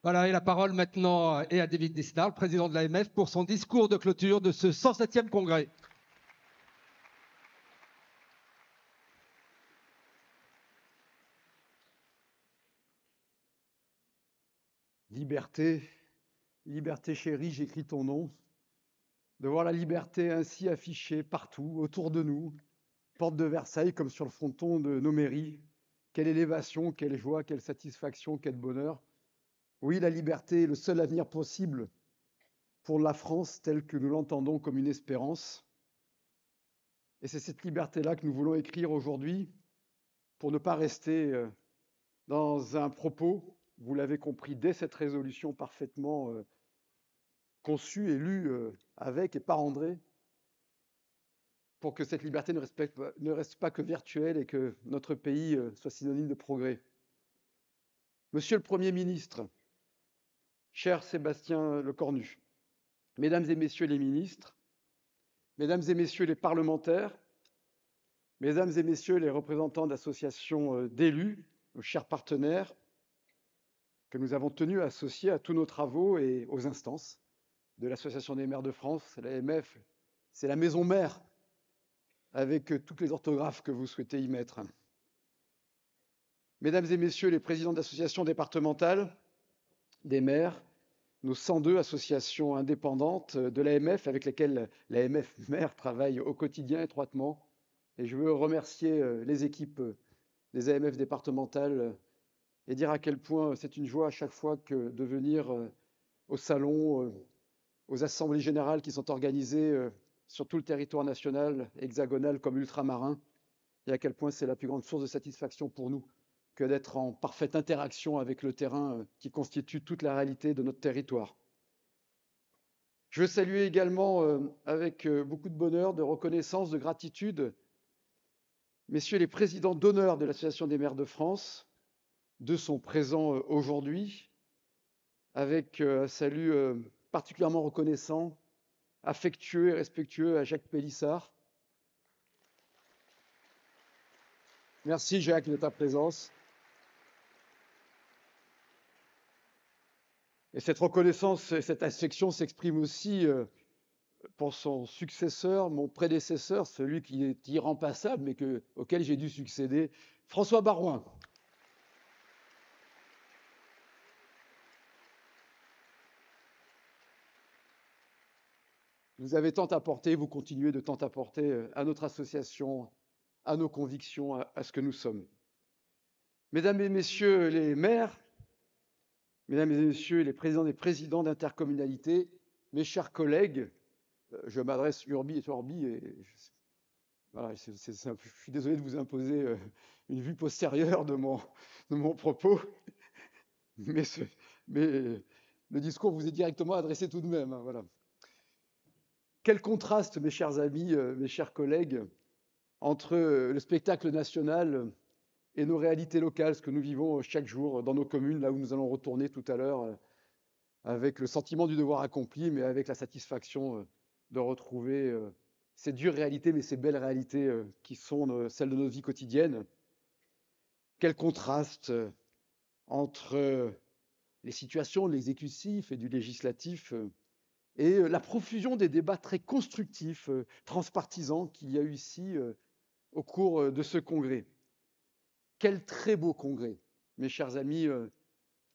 Voilà, et la parole maintenant est à David Lisnard, le président de l'AMF, pour son discours de clôture de ce 107e congrès. Liberté, liberté chérie, j'écris ton nom. De voir la liberté ainsi affichée partout, autour de nous, porte de Versailles comme sur le fronton de nos mairies. Quelle élévation, quelle joie, quelle satisfaction, quel bonheur. Oui, la liberté est le seul avenir possible pour la France telle que nous l'entendons comme une espérance. Et c'est cette liberté-là que nous voulons écrire aujourd'hui pour ne pas rester dans un propos, vous l'avez compris dès cette résolution parfaitement conçue et lue avec et par André, pour que cette liberté ne reste pas que virtuelle et que notre pays soit synonyme de progrès. Monsieur le Premier ministre, cher Sébastien Lecornu, mesdames et messieurs les ministres, mesdames et messieurs les parlementaires, mesdames et messieurs les représentants d'associations d'élus, nos chers partenaires, que nous avons tenu à associer à tous nos travaux et aux instances de l'Association des maires de France, l'AMF, c'est la maison mère, avec toutes les orthographes que vous souhaitez y mettre. Mesdames et messieurs les présidents d'associations départementales, des maires, nos 102 associations indépendantes de l'AMF avec lesquelles l'AMF maire travaille au quotidien étroitement. Et je veux remercier les équipes des AMF départementales et dire à quel point c'est une joie à chaque fois que de venir au salon, aux assemblées générales qui sont organisées sur tout le territoire national, hexagonal comme ultramarin, et à quel point c'est la plus grande source de satisfaction pour nous que d'être en parfaite interaction avec le terrain qui constitue toute la réalité de notre territoire. Je veux saluer également avec beaucoup de bonheur, de reconnaissance, de gratitude, messieurs les présidents d'honneur de l'Association des maires de France. Deux sont présents aujourd'hui, avec un salut particulièrement reconnaissant, affectueux et respectueux à Jacques Pélissard. Merci Jacques de ta présence. Et cette reconnaissance et cette affection s'exprime aussi pour son successeur, mon prédécesseur, celui qui est irremplaçable, mais auquel j'ai dû succéder, François Baroin. Vous avez tant apporté, vous continuez de tant apporter à notre association, à nos convictions, à ce que nous sommes. Mesdames et messieurs les maires, mesdames et messieurs les présidents et présidents d'intercommunalité, mes chers collègues, je m'adresse urbi et orbi et voilà, je suis désolé de vous imposer une vue postérieure de mon propos, mais le discours vous est directement adressé tout de même. Hein, voilà. Quel contraste, mes chers amis, mes chers collègues, entre le spectacle national et nos réalités locales, ce que nous vivons chaque jour dans nos communes, là où nous allons retourner tout à l'heure, avec le sentiment du devoir accompli, mais avec la satisfaction de retrouver ces dures réalités, mais ces belles réalités qui sont celles de nos vies quotidiennes. Quel contraste entre les situations de l'exécutif et du législatif et la profusion des débats très constructifs, transpartisans qu'il y a eu ici au cours de ce congrès. Quel très beau congrès, mes chers amis,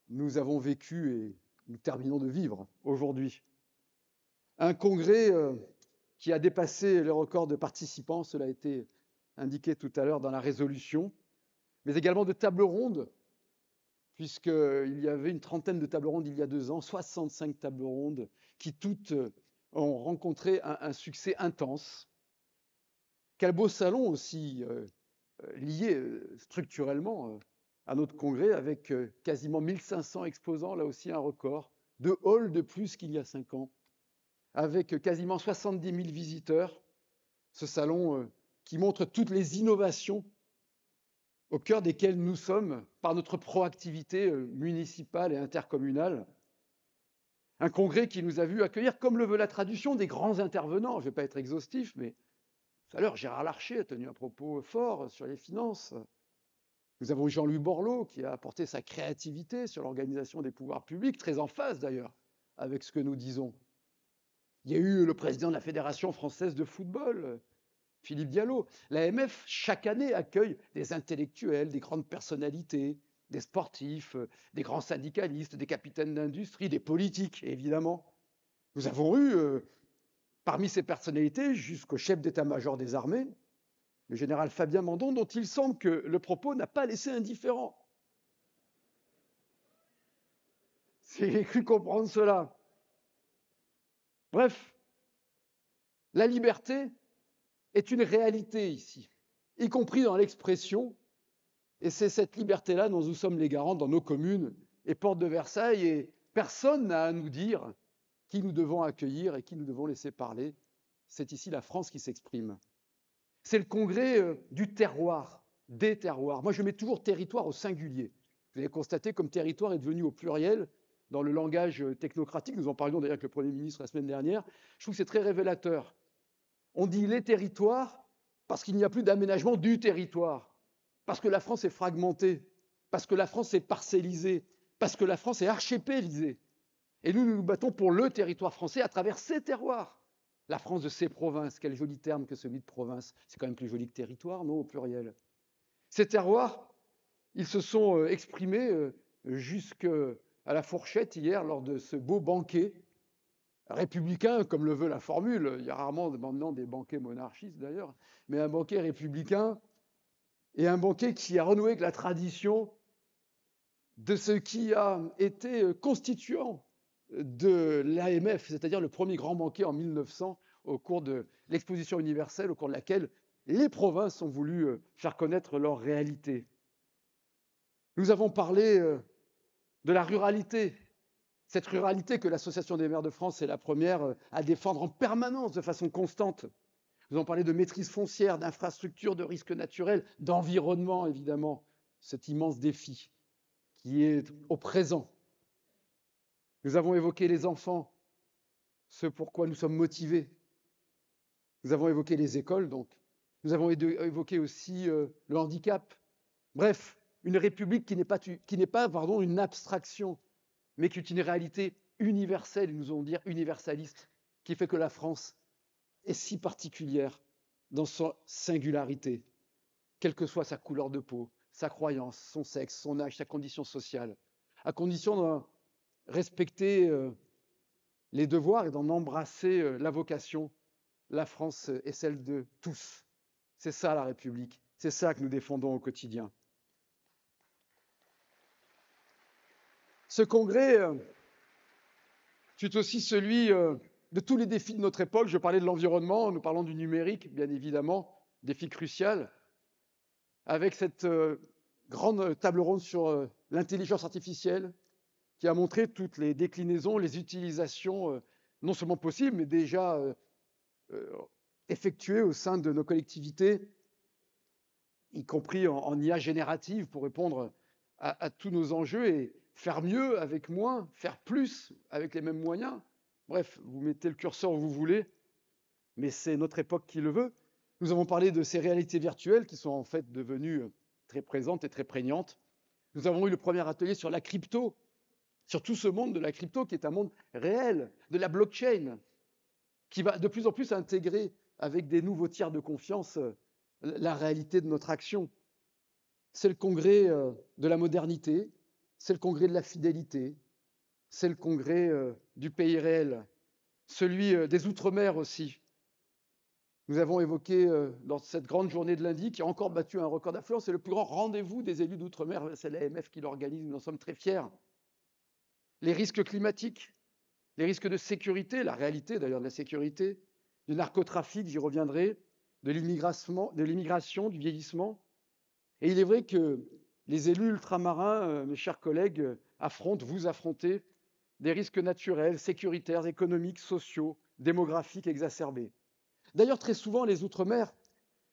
nous avons vécu et nous terminons de vivre aujourd'hui. Un congrès qui a dépassé le record de participants, cela a été indiqué tout à l'heure dans la résolution, mais également de tables rondes, puisqu'il y avait une trentaine de tables rondes il y a 2 ans, 65 tables rondes qui toutes ont rencontré un succès intense. Quel beau salon aussi lié structurellement à notre congrès avec quasiment 1500 exposants, là aussi un record, de halls de plus qu'il y a 5 ans, avec quasiment 70 000 visiteurs. Ce salon qui montre toutes les innovations au cœur desquelles nous sommes par notre proactivité municipale et intercommunale. Un congrès qui nous a vu accueillir, comme le veut la tradition, des grands intervenants. Je ne vais pas être exhaustif, mais tout à l'heure, Gérard Larcher a tenu un propos fort sur les finances. Nous avons Jean-Louis Borloo qui a apporté sa créativité sur l'organisation des pouvoirs publics, très en phase d'ailleurs avec ce que nous disons. Il y a eu le président de la Fédération française de football, Philippe Diallo. L'AMF, chaque année, accueille des intellectuels, des grandes personnalités, des sportifs, des grands syndicalistes, des capitaines d'industrie, des politiques, évidemment. Nous avons eu, parmi ces personnalités, jusqu'au chef d'état-major des armées, le général Fabien Mandon, dont il semble que le propos n'a pas laissé indifférent. J'ai cru comprendre cela. Bref, la liberté est une réalité ici, y compris dans l'expression, et c'est cette liberté-là dont nous sommes les garants dans nos communes et portes de Versailles, et personne n'a à nous dire qui nous devons accueillir et qui nous devons laisser parler. C'est ici la France qui s'exprime. C'est le congrès du terroir, des terroirs. Moi, je mets toujours territoire au singulier. Vous avez constaté comme territoire est devenu au pluriel dans le langage technocratique. Nous en parlions d'ailleurs avec le Premier ministre la semaine dernière. Je trouve que c'est très révélateur. On dit les territoires parce qu'il n'y a plus d'aménagement du territoire, parce que la France est fragmentée, parce que la France est parcellisée, parce que la France est archipélisée. Et nous nous battons pour le territoire français à travers ses terroirs. La France de ses provinces, quel joli terme que celui de province. C'est quand même plus joli que territoire, non, au pluriel. Ces terroirs, ils se sont exprimés jusqu'à la fourchette hier lors de ce beau banquet républicain, comme le veut la formule. Il y a rarement maintenant des banquets monarchistes d'ailleurs, mais un banquet républicain et un banquet qui a renoué avec la tradition de ce qui a été constituant de l'AMF, c'est-à-dire le premier grand banquet en 1900 au cours de l'exposition universelle, au cours de laquelle les provinces ont voulu faire connaître leur réalité. Nous avons parlé de la ruralité, cette ruralité que l'Association des maires de France est la première à défendre en permanence, de façon constante. Nous avons parlé de maîtrise foncière, d'infrastructures, de risques naturels, d'environnement, évidemment, cet immense défi qui est au présent. Nous avons évoqué les enfants, ce pourquoi nous sommes motivés. Nous avons évoqué les écoles, donc. Nous avons évoqué aussi le handicap. Bref, une république qui n'est pas une abstraction, mais qui est une réalité universelle, nous allons dire universaliste, qui fait que la France est si particulière dans sa singularité, quelle que soit sa couleur de peau, sa croyance, son sexe, son âge, sa condition sociale, à condition de respecter les devoirs et d'en embrasser la vocation. La France est celle de tous. C'est ça la République, c'est ça que nous défendons au quotidien. Ce congrès fut aussi celui de tous les défis de notre époque. Je parlais de l'environnement, nous parlons du numérique, bien évidemment, défi crucial, avec cette grande table ronde sur l'intelligence artificielle qui a montré toutes les déclinaisons, les utilisations non seulement possibles, mais déjà effectuées au sein de nos collectivités, y compris en IA générative pour répondre à tous nos enjeux et faire mieux avec moins, faire plus avec les mêmes moyens. Bref, vous mettez le curseur où vous voulez, mais c'est notre époque qui le veut. Nous avons parlé de ces réalités virtuelles qui sont en fait devenues très présentes et très prégnantes. Nous avons eu le premier atelier sur la crypto, sur tout ce monde de la crypto qui est un monde réel, de la blockchain, qui va de plus en plus intégrer avec des nouveaux tiers de confiance la réalité de notre action. C'est le congrès de la modernité, c'est le congrès de la fidélité, c'est le congrès du pays réel, celui des Outre-mer aussi. Nous avons évoqué dans cette grande journée de lundi, qui a encore battu un record d'affluence, c'est le plus grand rendez-vous des élus d'Outre-mer, c'est l'AMF qui l'organise, nous en sommes très fiers. Les risques climatiques, les risques de sécurité, la réalité d'ailleurs de la sécurité, du narcotrafic, j'y reviendrai, de l'immigration, du vieillissement. Et il est vrai que les élus ultramarins, mes chers collègues, vous affrontez des risques naturels, sécuritaires, économiques, sociaux, démographiques exacerbés. D'ailleurs, très souvent, les Outre-mer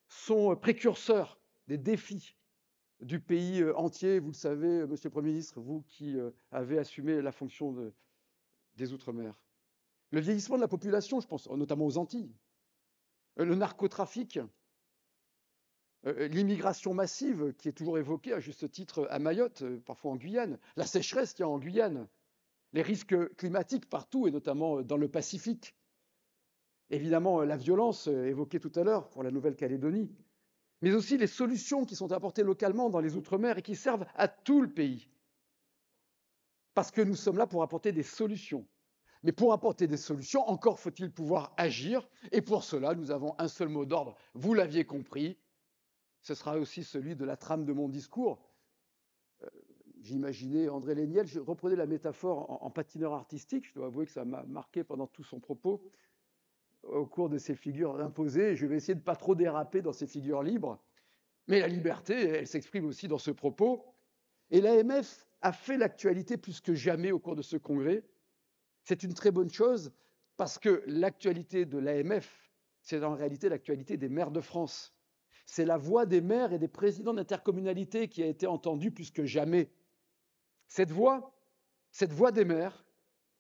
sont précurseurs des défis du pays entier. Vous le savez, Monsieur le Premier ministre, vous qui avez assumé la fonction des Outre-mer. Le vieillissement de la population, je pense notamment aux Antilles, le narcotrafic, l'immigration massive qui est toujours évoquée à juste titre à Mayotte, parfois en Guyane, la sécheresse qu'il y a en Guyane, les risques climatiques partout et notamment dans le Pacifique. Évidemment, la violence évoquée tout à l'heure pour la Nouvelle-Calédonie, mais aussi les solutions qui sont apportées localement dans les Outre-mer et qui servent à tout le pays. Parce que nous sommes là pour apporter des solutions. Mais pour apporter des solutions, encore faut-il pouvoir agir. Et pour cela, nous avons un seul mot d'ordre. Vous l'aviez compris. Ce sera aussi celui de la trame de mon discours. J'imaginais André Léniel, je reprenais la métaphore en patineur artistique. Je dois avouer que ça m'a marqué pendant tout son propos au cours de ces figures imposées. Je vais essayer de ne pas trop déraper dans ces figures libres. Mais la liberté, elle s'exprime aussi dans ce propos. Et l'AMF a fait l'actualité plus que jamais au cours de ce congrès. C'est une très bonne chose parce que l'actualité de l'AMF, c'est en réalité l'actualité des maires de France. C'est la voix des maires et des présidents d'intercommunalité qui a été entendue plus que jamais. Cette voix des maires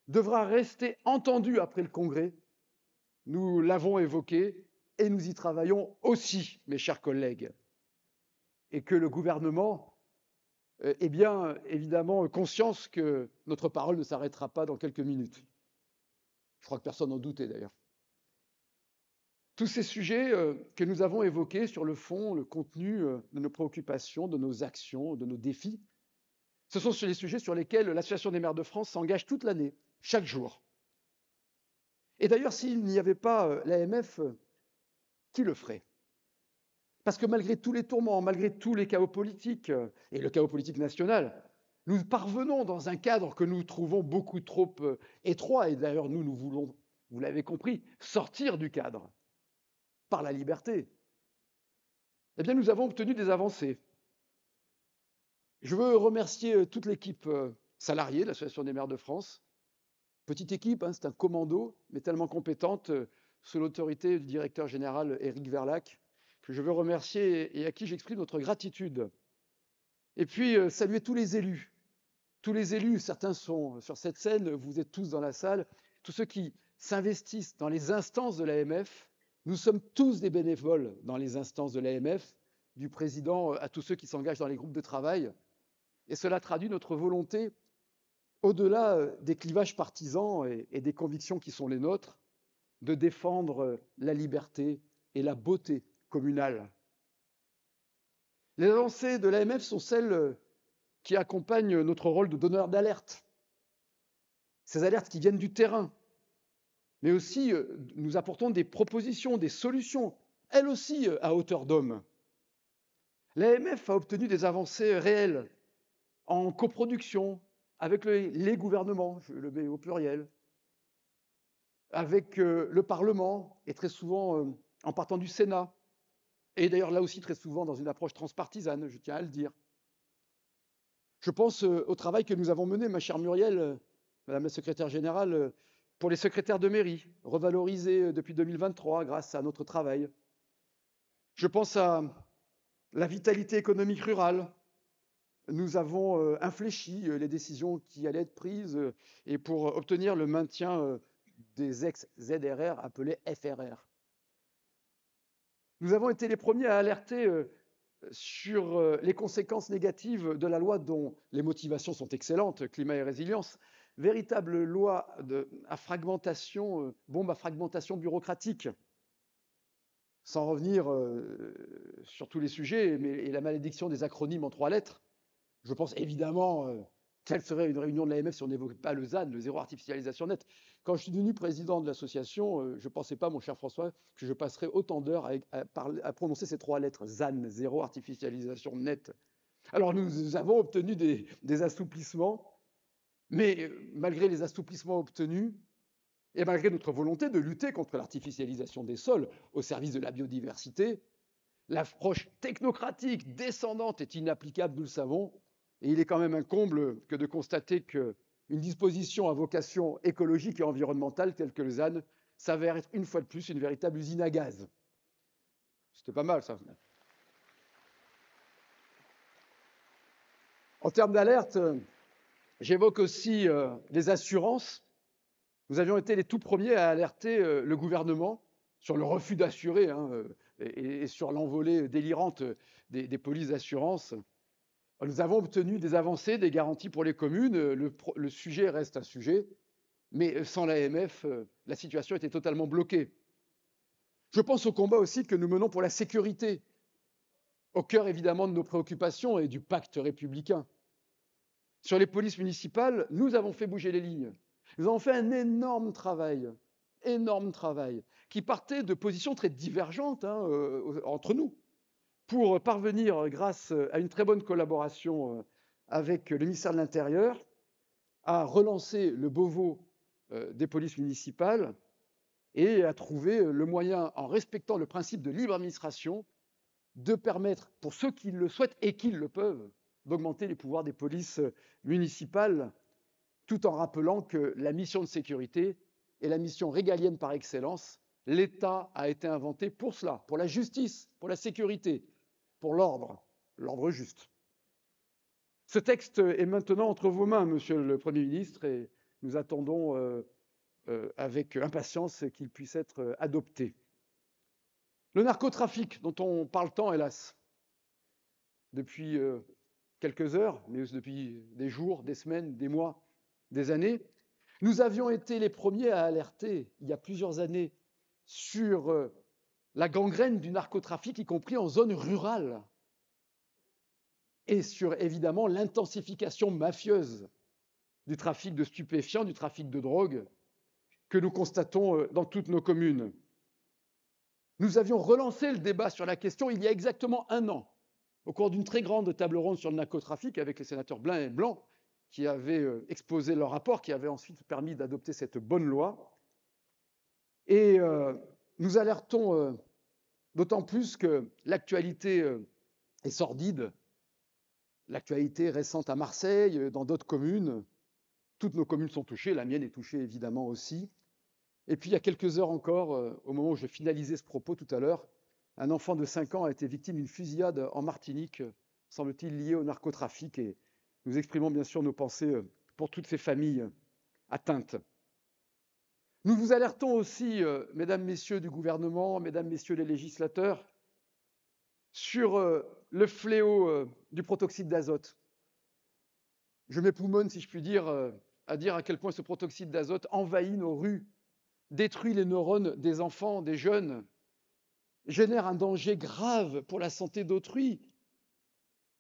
devra rester entendue après le congrès. Nous l'avons évoqué et nous y travaillons aussi, mes chers collègues. Et que le gouvernement ait bien évidemment conscience que notre parole ne s'arrêtera pas dans quelques minutes. Je crois que personne n'en doutait d'ailleurs. Tous ces sujets que nous avons évoqués sur le fond, le contenu de nos préoccupations, de nos actions, de nos défis, ce sont les sujets sur lesquels l'Association des maires de France s'engage toute l'année, chaque jour. Et d'ailleurs, s'il n'y avait pas l'AMF, qui le ferait? Parce que malgré tous les tourments, malgré tous les chaos politiques, et le chaos politique national, nous parvenons dans un cadre que nous trouvons beaucoup trop étroit, et d'ailleurs nous voulons, vous l'avez compris, sortir du cadre par la liberté. Eh bien, nous avons obtenu des avancées. Je veux remercier toute l'équipe salariée de l'Association des maires de France. Petite équipe, hein, c'est un commando, mais tellement compétente, sous l'autorité du directeur général Éric Verlac, que je veux remercier et à qui j'exprime notre gratitude. Et puis, saluer tous les élus. Tous les élus, certains sont sur cette scène, vous êtes tous dans la salle, tous ceux qui s'investissent dans les instances de l'AMF. Nous sommes tous des bénévoles dans les instances de l'AMF, du président à tous ceux qui s'engagent dans les groupes de travail. Et cela traduit notre volonté, au-delà des clivages partisans et des convictions qui sont les nôtres, de défendre la liberté et la beauté communale. Les avancées de l'AMF sont celles qui accompagnent notre rôle de donneur d'alerte. Ces alertes qui viennent du terrain, mais aussi nous apportons des propositions, des solutions, elles aussi à hauteur d'homme. L'AMF a obtenu des avancées réelles en coproduction avec les gouvernements, je le mets au pluriel, avec le Parlement, et très souvent en partant du Sénat, et d'ailleurs là aussi très souvent dans une approche transpartisane, je tiens à le dire. Je pense au travail que nous avons mené, ma chère Muriel, Madame la secrétaire générale, pour les secrétaires de mairie, revalorisés depuis 2023 grâce à notre travail. Je pense à la vitalité économique rurale. Nous avons infléchi les décisions qui allaient être prises et pour obtenir le maintien des ex-ZRR appelés FRR. Nous avons été les premiers à alerter sur les conséquences négatives de la loi dont les motivations sont excellentes, climat et résilience, véritable loi à fragmentation, bombe à fragmentation bureaucratique. Sans revenir sur tous les sujets, mais la malédiction des acronymes en 3 lettres. Je pense évidemment quelle serait une réunion de l'AMF si on n'évoquait pas le ZAN, le zéro artificialisation nette. Quand je suis devenu président de l'association, je ne pensais pas, mon cher François, que je passerais autant d'heures à prononcer ces 3 lettres, ZAN, zéro artificialisation nette. Alors nous avons obtenu des assouplissements, mais malgré les assouplissements obtenus, et malgré notre volonté de lutter contre l'artificialisation des sols au service de la biodiversité, l'approche technocratique descendante est inapplicable, nous le savons, et il est quand même un comble que de constater qu'une disposition à vocation écologique et environnementale telle que le ZAN s'avère être une fois de plus une véritable usine à gaz. C'était pas mal ça. En termes d'alerte, j'évoque aussi les assurances. Nous avions été les tout premiers à alerter le gouvernement sur le refus d'assurer et sur l'envolée délirante des polices d'assurance, nous avons obtenu des avancées, des garanties pour les communes. Le sujet reste un sujet, mais sans l'AMF, la situation était totalement bloquée. Je pense au combat aussi que nous menons pour la sécurité, au cœur évidemment de nos préoccupations et du pacte républicain. Sur les polices municipales, nous avons fait bouger les lignes. Nous avons fait un énorme travail, qui partait de positions très divergentes entre nous, pour parvenir, grâce à une très bonne collaboration avec le ministère de l'Intérieur, à relancer le Beauvau des polices municipales et à trouver le moyen, en respectant le principe de libre administration, de permettre, pour ceux qui le souhaitent et qui le peuvent, d'augmenter les pouvoirs des polices municipales, tout en rappelant que la mission de sécurité est la mission régalienne par excellence. L'État a été inventé pour cela, pour la justice, pour la sécurité, pour l'ordre juste. Ce texte est maintenant entre vos mains, Monsieur le Premier ministre, et nous attendons avec impatience qu'il puisse être adopté. Le narcotrafic, dont on parle tant, hélas, depuis quelques heures, mais depuis des jours, des semaines, des mois, des années, nous avions été les premiers à alerter, il y a plusieurs années, sur la gangrène du narcotrafic, y compris en zone rurale, et sur, évidemment, l'intensification mafieuse du trafic de stupéfiants, du trafic de drogue, que nous constatons dans toutes nos communes. Nous avions relancé le débat sur la question il y a exactement un an, au cours d'une très grande table ronde sur le narcotrafic avec les sénateurs Blin et Blanc, qui avaient exposé leur rapport, qui avait ensuite permis d'adopter cette bonne loi. Et nous alertons d'autant plus que l'actualité est sordide, l'actualité récente à Marseille, dans d'autres communes. Toutes nos communes sont touchées, la mienne est touchée évidemment aussi. Et puis il y a quelques heures encore, au moment où je finalisais ce propos tout à l'heure, un enfant de 5 ans a été victime d'une fusillade en Martinique, semble-t-il liée au narcotrafic, et nous exprimons bien sûr nos pensées pour toutes ces familles atteintes. Nous vous alertons aussi, mesdames, messieurs du gouvernement, mesdames, messieurs les législateurs, sur le fléau du protoxyde d'azote. Je m'époumonne, si je puis dire, à dire à quel point ce protoxyde d'azote envahit nos rues, détruit les neurones des enfants, des jeunes, génère un danger grave pour la santé d'autrui.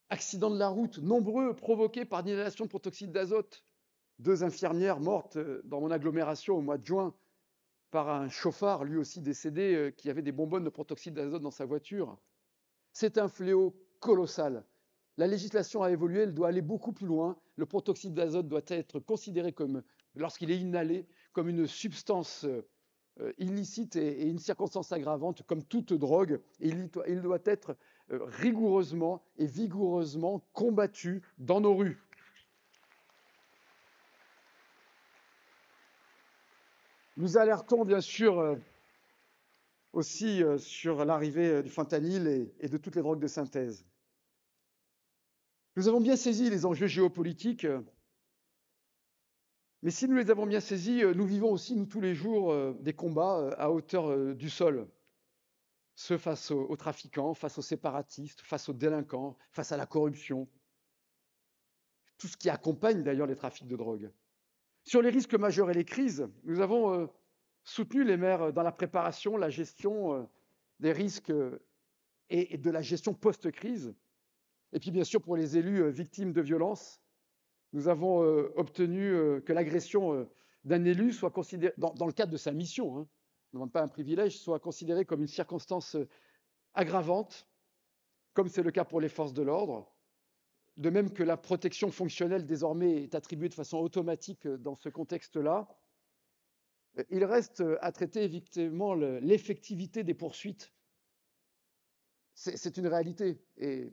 Accidents de la route nombreux provoqués par l'inhalation de protoxyde d'azote. 2 infirmières mortes dans mon agglomération au mois de juin par un chauffard, lui aussi décédé, qui avait des bonbonnes de protoxyde d'azote dans sa voiture. C'est un fléau colossal. La législation a évolué, elle doit aller beaucoup plus loin. Le protoxyde d'azote doit être considéré comme, lorsqu'il est inhalé, comme une substance illicite et une circonstance aggravante, comme toute drogue. Et il doit être rigoureusement et vigoureusement combattu dans nos rues. Nous alertons bien sûr aussi sur l'arrivée du fentanyl et de toutes les drogues de synthèse. Nous avons bien saisi les enjeux géopolitiques, mais si nous les avons bien saisis, nous vivons aussi, nous, tous les jours, des combats à hauteur du sol. Ceux face aux trafiquants, face aux séparatistes, face aux délinquants, face à la corruption. Tout ce qui accompagne d'ailleurs les trafics de drogue. Sur les risques majeurs et les crises, nous avons soutenu les maires dans la préparation, la gestion des risques et de la gestion post-crise. Et puis bien sûr pour les élus victimes de violences, nous avons obtenu que l'agression d'un élu soit considérée, dans le cadre de sa mission, ne demande pas un privilège, soit considérée comme une circonstance aggravante, comme c'est le cas pour les forces de l'ordre. De même que la protection fonctionnelle désormais est attribuée de façon automatique dans ce contexte-là, il reste à traiter effectivement l'effectivité des poursuites. C'est une réalité, et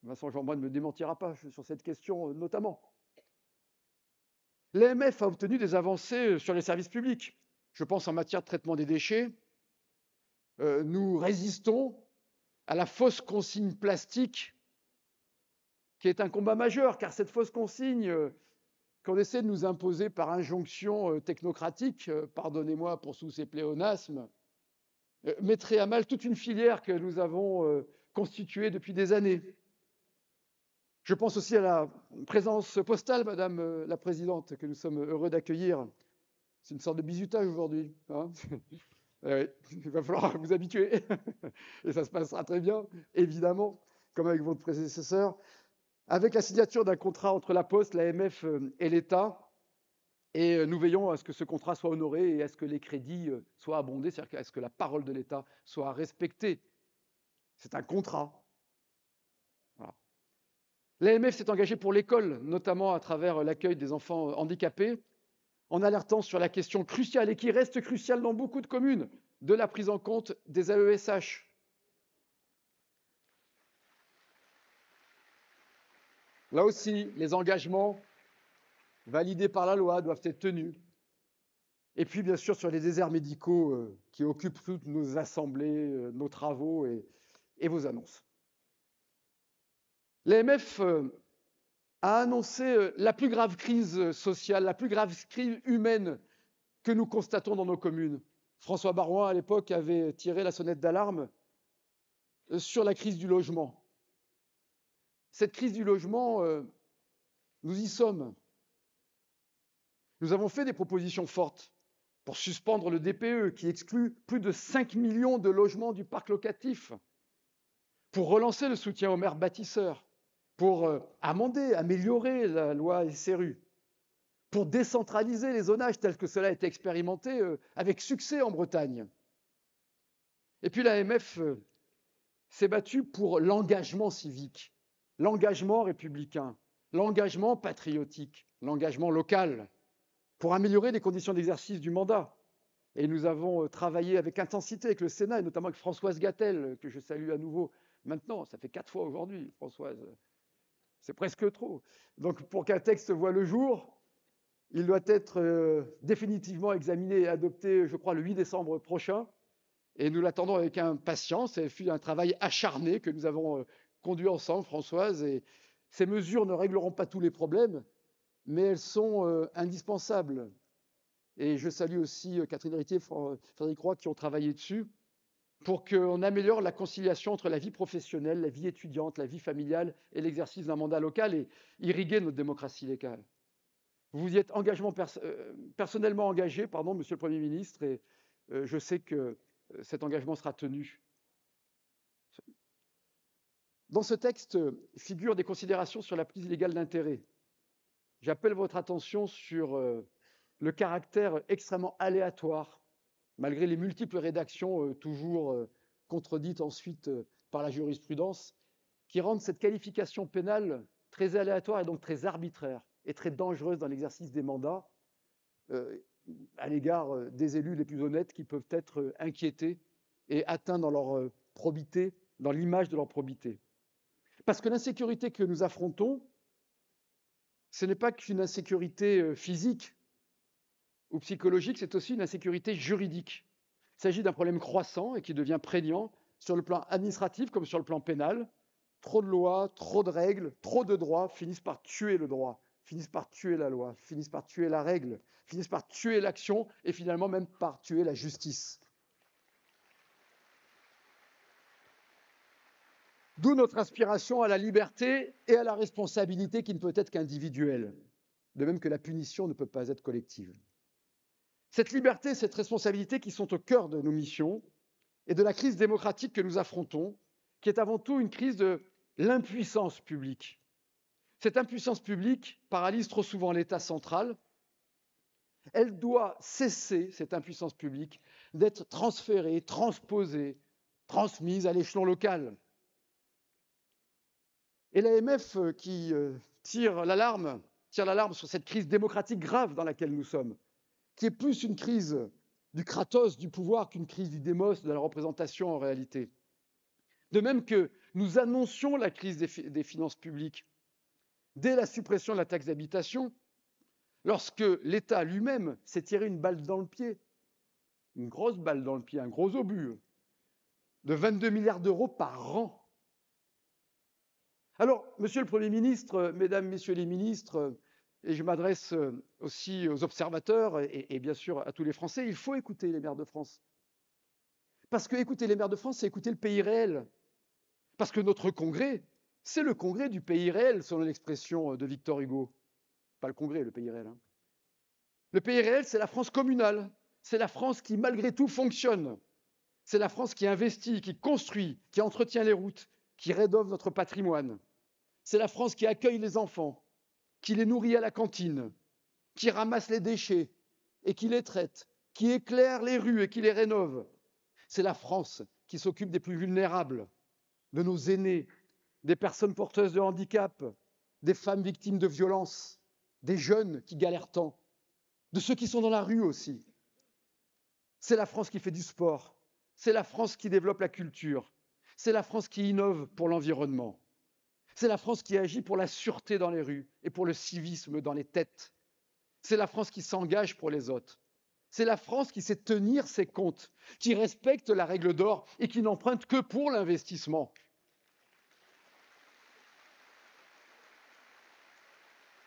Vincent Jeanbrun ne me démentira pas sur cette question notamment. L'AMF a obtenu des avancées sur les services publics. Je pense en matière de traitement des déchets. Nous résistons à la fausse consigne plastique, qui est un combat majeur, car cette fausse consigne qu'on essaie de nous imposer par injonction technocratique, pardonnez-moi pour tous ces pléonasmes, mettrait à mal toute une filière que nous avons constituée depuis des années. Je pense aussi à la présence postale, Madame la Présidente, que nous sommes heureux d'accueillir. C'est une sorte de bizutage aujourd'hui, hein. Il va falloir vous habituer et ça se passera très bien, évidemment, comme avec votre prédécesseur. Avec la signature d'un contrat entre la Poste, l'AMF et l'État, et nous veillons à ce que ce contrat soit honoré et à ce que les crédits soient abondés, c'est-à-dire à ce que la parole de l'État soit respectée. C'est un contrat. Voilà. L'AMF s'est engagée pour l'école, notamment à travers l'accueil des enfants handicapés, en alertant sur la question cruciale et qui reste cruciale dans beaucoup de communes de la prise en compte des AESH. Là aussi, les engagements validés par la loi doivent être tenus. Et puis, bien sûr, sur les déserts médicaux qui occupent toutes nos assemblées, nos travaux et vos annonces. L'AMF a annoncé la plus grave crise sociale, la plus grave crise humaine que nous constatons dans nos communes. François Baroin, à l'époque, avait tiré la sonnette d'alarme sur la crise du logement. Cette crise du logement, nous y sommes. Nous avons fait des propositions fortes pour suspendre le DPE qui exclut plus de 5 millions de logements du parc locatif, pour relancer le soutien aux maires bâtisseurs, pour amender, améliorer la loi SRU, pour décentraliser les zonages tels que cela a été expérimenté avec succès en Bretagne. Et puis l'AMF s'est battue pour l'engagement civique, l'engagement républicain, l'engagement patriotique, l'engagement local, pour améliorer les conditions d'exercice du mandat. Et nous avons travaillé avec intensité avec le Sénat, et notamment avec Françoise Gatel, que je salue à nouveau maintenant. Ça fait 4 fois aujourd'hui, Françoise. C'est presque trop. Donc pour qu'un texte voie le jour, il doit être définitivement examiné et adopté, je crois, le 8 décembre prochain. Et nous l'attendons avec impatience. Ça fut un travail acharné que nous avons conduit ensemble, Françoise. Et ces mesures ne régleront pas tous les problèmes, mais elles sont indispensables. Et je salue aussi Catherine Héritier et Frédéric Roy qui ont travaillé dessus pour qu'on améliore la conciliation entre la vie professionnelle, la vie étudiante, la vie familiale et l'exercice d'un mandat local et irriguer notre démocratie locale. Vous vous y êtes personnellement engagé, Monsieur le Premier ministre, et je sais que cet engagement sera tenu. Dans ce texte figurent des considérations sur la prise illégale d'intérêt. J'appelle votre attention sur le caractère extrêmement aléatoire, malgré les multiples rédactions toujours contredites ensuite par la jurisprudence, qui rendent cette qualification pénale très aléatoire et donc très arbitraire et très dangereuse dans l'exercice des mandats à l'égard des élus les plus honnêtes qui peuvent être inquiétés et atteints dans leur probité, dans l'image de leur probité. Parce que l'insécurité que nous affrontons, ce n'est pas qu'une insécurité physique ou psychologique, c'est aussi une insécurité juridique. Il s'agit d'un problème croissant et qui devient prégnant sur le plan administratif comme sur le plan pénal. Trop de lois, trop de règles, trop de droits finissent par tuer le droit, finissent par tuer la loi, finissent par tuer la règle, finissent par tuer l'action et finalement même par tuer la justice. D'où notre aspiration à la liberté et à la responsabilité qui ne peut être qu'individuelle, de même que la punition ne peut pas être collective. Cette liberté, cette responsabilité qui sont au cœur de nos missions et de la crise démocratique que nous affrontons, qui est avant tout une crise de l'impuissance publique. Cette impuissance publique paralyse trop souvent l'État central. Elle doit cesser, cette impuissance publique, d'être transférée, transposée, transmise à l'échelon local. Et l'AMF qui tire l'alarme sur cette crise démocratique grave dans laquelle nous sommes, qui est plus une crise du kratos, du pouvoir, qu'une crise du démos, de la représentation en réalité. De même que nous annoncions la crise des finances publiques dès la suppression de la taxe d'habitation, lorsque l'État lui-même s'est tiré une balle dans le pied, une grosse balle dans le pied, un gros obus, de 22 milliards d'euros par an. Alors, Monsieur le Premier ministre, Mesdames, Messieurs les ministres, et je m'adresse aussi aux observateurs et bien sûr à tous les Français, il faut écouter les maires de France. Parce que écouter les maires de France, c'est écouter le pays réel. Parce que notre congrès, c'est le congrès du pays réel, selon l'expression de Victor Hugo. Pas le congrès, le pays réel. Hein. Le pays réel, c'est la France communale. C'est la France qui, malgré tout, fonctionne. C'est la France qui investit, qui construit, qui entretient les routes, qui rénove notre patrimoine. C'est la France qui accueille les enfants, qui les nourrit à la cantine, qui ramasse les déchets et qui les traite, qui éclaire les rues et qui les rénove. C'est la France qui s'occupe des plus vulnérables, de nos aînés, des personnes porteuses de handicap, des femmes victimes de violences, des jeunes qui galèrent tant, de ceux qui sont dans la rue aussi. C'est la France qui fait du sport, c'est la France qui développe la culture, c'est la France qui innove pour l'environnement, c'est la France qui agit pour la sûreté dans les rues et pour le civisme dans les têtes, c'est la France qui s'engage pour les autres, c'est la France qui sait tenir ses comptes, qui respecte la règle d'or et qui n'emprunte que pour l'investissement.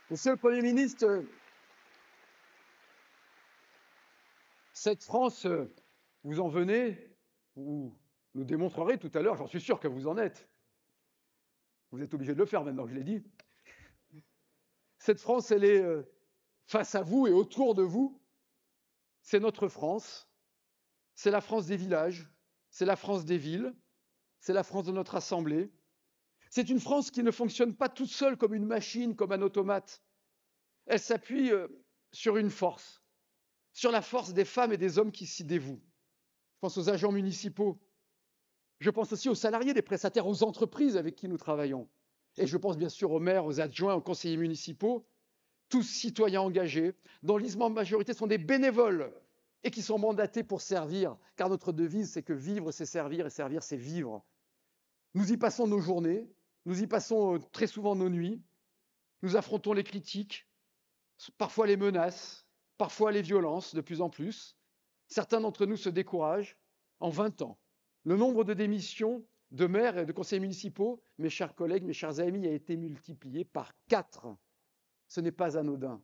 Monsieur le Premier ministre, cette France, vous en venez, vous nous démontrerez tout à l'heure, j'en suis sûr que vous en êtes. Vous êtes obligé de le faire maintenant que je l'ai dit. Cette France, elle est face à vous et autour de vous. C'est notre France. C'est la France des villages. C'est la France des villes. C'est la France de notre assemblée. C'est une France qui ne fonctionne pas toute seule comme une machine, comme un automate. Elle s'appuie sur une force, sur la force des femmes et des hommes qui s'y dévouent. Je pense aux agents municipaux. Je pense aussi aux salariés, des prestataires, aux entreprises avec qui nous travaillons. Et je pense bien sûr aux maires, aux adjoints, aux conseillers municipaux, tous citoyens engagés, dont l'immense majorité sont des bénévoles et qui sont mandatés pour servir, car notre devise, c'est que vivre, c'est servir, et servir, c'est vivre. Nous y passons nos journées, nous y passons très souvent nos nuits, nous affrontons les critiques, parfois les menaces, parfois les violences, de plus en plus. Certains d'entre nous se découragent. En 20 ans, le nombre de démissions de maires et de conseillers municipaux, mes chers collègues, mes chers amis, a été multiplié par 4. Ce n'est pas anodin.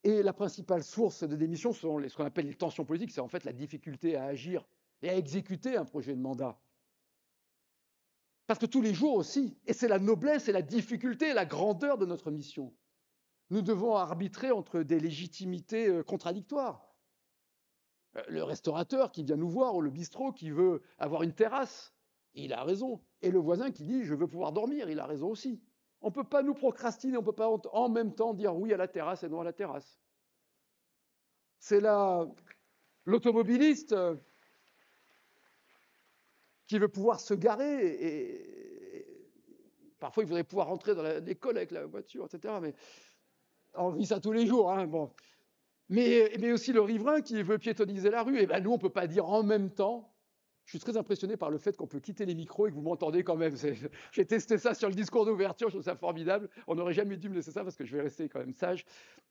Et la principale source de démission sont ce qu'on appelle les tensions politiques, c'est en fait la difficulté à agir et à exécuter un projet de mandat. Parce que tous les jours aussi, et c'est la noblesse et la difficulté et la grandeur de notre mission, nous devons arbitrer entre des légitimités contradictoires. Le restaurateur qui vient nous voir ou le bistrot qui veut avoir une terrasse, il a raison. Et le voisin qui dit « je veux pouvoir dormir », il a raison aussi. On ne peut pas nous procrastiner, on ne peut pas en même temps dire oui à la terrasse et non à la terrasse. C'est l'automobiliste qui veut pouvoir se garer et parfois il voudrait pouvoir rentrer dans l'école avec la voiture, etc. Mais on vit ça tous les jours. Hein, bon. Mais aussi le riverain qui veut piétonniser la rue. Et ben nous, on ne peut pas dire en même temps. Je suis très impressionné par le fait qu'on peut quitter les micros et que vous m'entendez quand même. J'ai testé ça sur le discours d'ouverture, je trouve ça formidable. On n'aurait jamais dû me laisser ça parce que je vais rester quand même sage.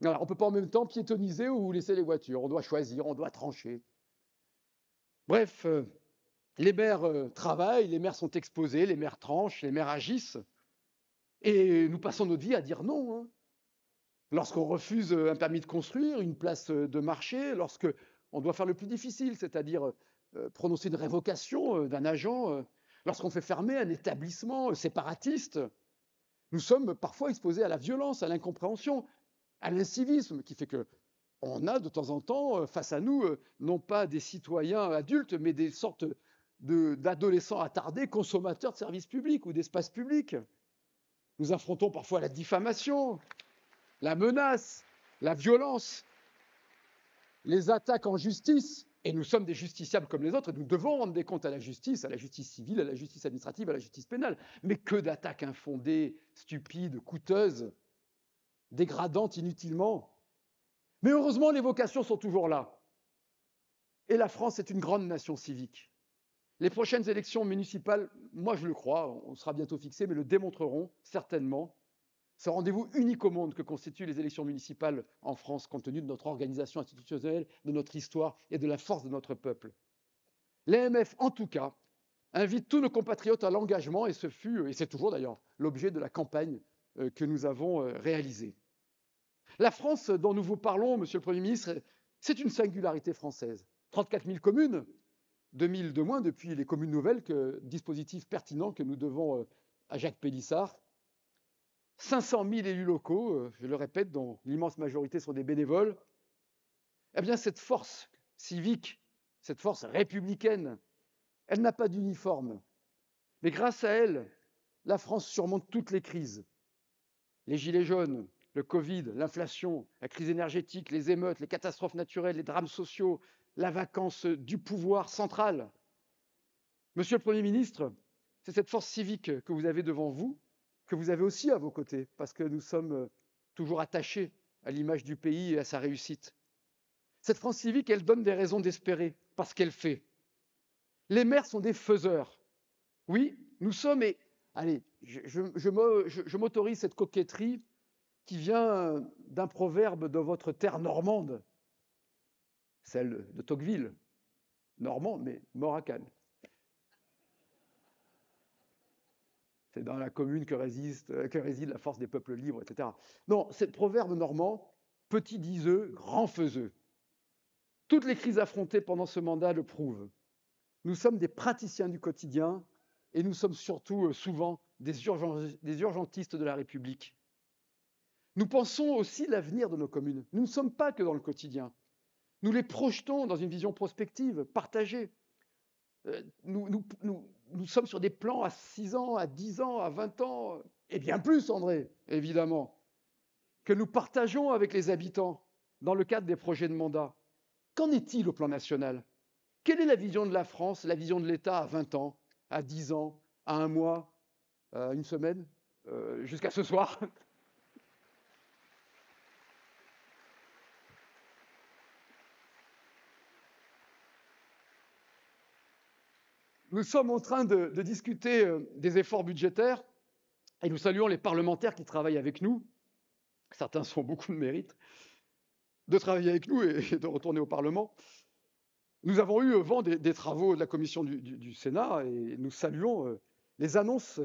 Alors, on ne peut pas en même temps piétonniser ou laisser les voitures. On doit choisir, on doit trancher. Bref, les maires travaillent, les maires sont exposés, les maires tranchent, les maires agissent. Et nous passons notre vie à dire non. Hein. Lorsqu'on refuse un permis de construire, une place de marché, lorsqu'on doit faire le plus difficile, c'est-à-dire prononcer une révocation d'un agent, lorsqu'on fait fermer un établissement séparatiste, nous sommes parfois exposés à la violence, à l'incompréhension, à l'incivisme, qui fait qu'on a de temps en temps face à nous, non pas des citoyens adultes, mais des sortes d'adolescents attardés, consommateurs de services publics ou d'espaces publics. Nous affrontons parfois la diffamation, la menace, la violence, les attaques en justice, et nous sommes des justiciables comme les autres, et nous devons rendre des comptes à la justice civile, à la justice administrative, à la justice pénale. Mais que d'attaques infondées, stupides, coûteuses, dégradantes inutilement. Mais heureusement, les vocations sont toujours là. Et la France est une grande nation civique. Les prochaines élections municipales, moi je le crois, on sera bientôt fixé, mais le démontreront certainement. Ce rendez-vous unique au monde que constituent les élections municipales en France, compte tenu de notre organisation institutionnelle, de notre histoire et de la force de notre peuple. L'AMF, en tout cas, invite tous nos compatriotes à l'engagement, et ce fut, et c'est toujours d'ailleurs, l'objet de la campagne que nous avons réalisée. La France dont nous vous parlons, Monsieur le Premier ministre, c'est une singularité française. 34 000 communes, 2000 de moins depuis les communes nouvelles, dispositif pertinent que nous devons à Jacques Pélissard. 500 000 élus locaux, je le répète, dont l'immense majorité sont des bénévoles. Eh bien, cette force civique, cette force républicaine, elle n'a pas d'uniforme. Mais grâce à elle, la France surmonte toutes les crises. Les gilets jaunes, le Covid, l'inflation, la crise énergétique, les émeutes, les catastrophes naturelles, les drames sociaux, la vacance du pouvoir central. Monsieur le Premier ministre, c'est cette force civique que vous avez devant vous, que vous avez aussi à vos côtés, parce que nous sommes toujours attachés à l'image du pays et à sa réussite. Cette France civique, elle donne des raisons d'espérer, parce qu'elle fait. Les maires sont des faiseurs. Oui, nous sommes, et allez, je m'autorise cette coquetterie qui vient d'un proverbe de votre terre normande, celle de Tocqueville, normand, mais mort à Cannes. C'est dans la commune que réside la force des peuples libres, etc. Non, ce proverbe normand, petit diseux, grand faiseux. Toutes les crises affrontées pendant ce mandat le prouvent. Nous sommes des praticiens du quotidien et nous sommes surtout souvent des urgentistes de la République. Nous pensons aussi l'avenir de nos communes. Nous ne sommes pas que dans le quotidien. Nous les projetons dans une vision prospective, partagée. Nous sommes sur des plans à 6 ans, à 10 ans, à 20 ans, et bien plus, André, évidemment, que nous partageons avec les habitants dans le cadre des projets de mandat. Qu'en est-il au plan national? Quelle est la vision de la France, la vision de l'État à 20 ans, à 10 ans, à 1 mois, à 1 semaine, jusqu'à ce soir? Nous sommes en train de discuter des efforts budgétaires et nous saluons les parlementaires qui travaillent avec nous. Certains ont beaucoup de mérite de travailler avec nous et de retourner au Parlement. Nous avons eu vent des travaux de la commission du Sénat et nous saluons les annonces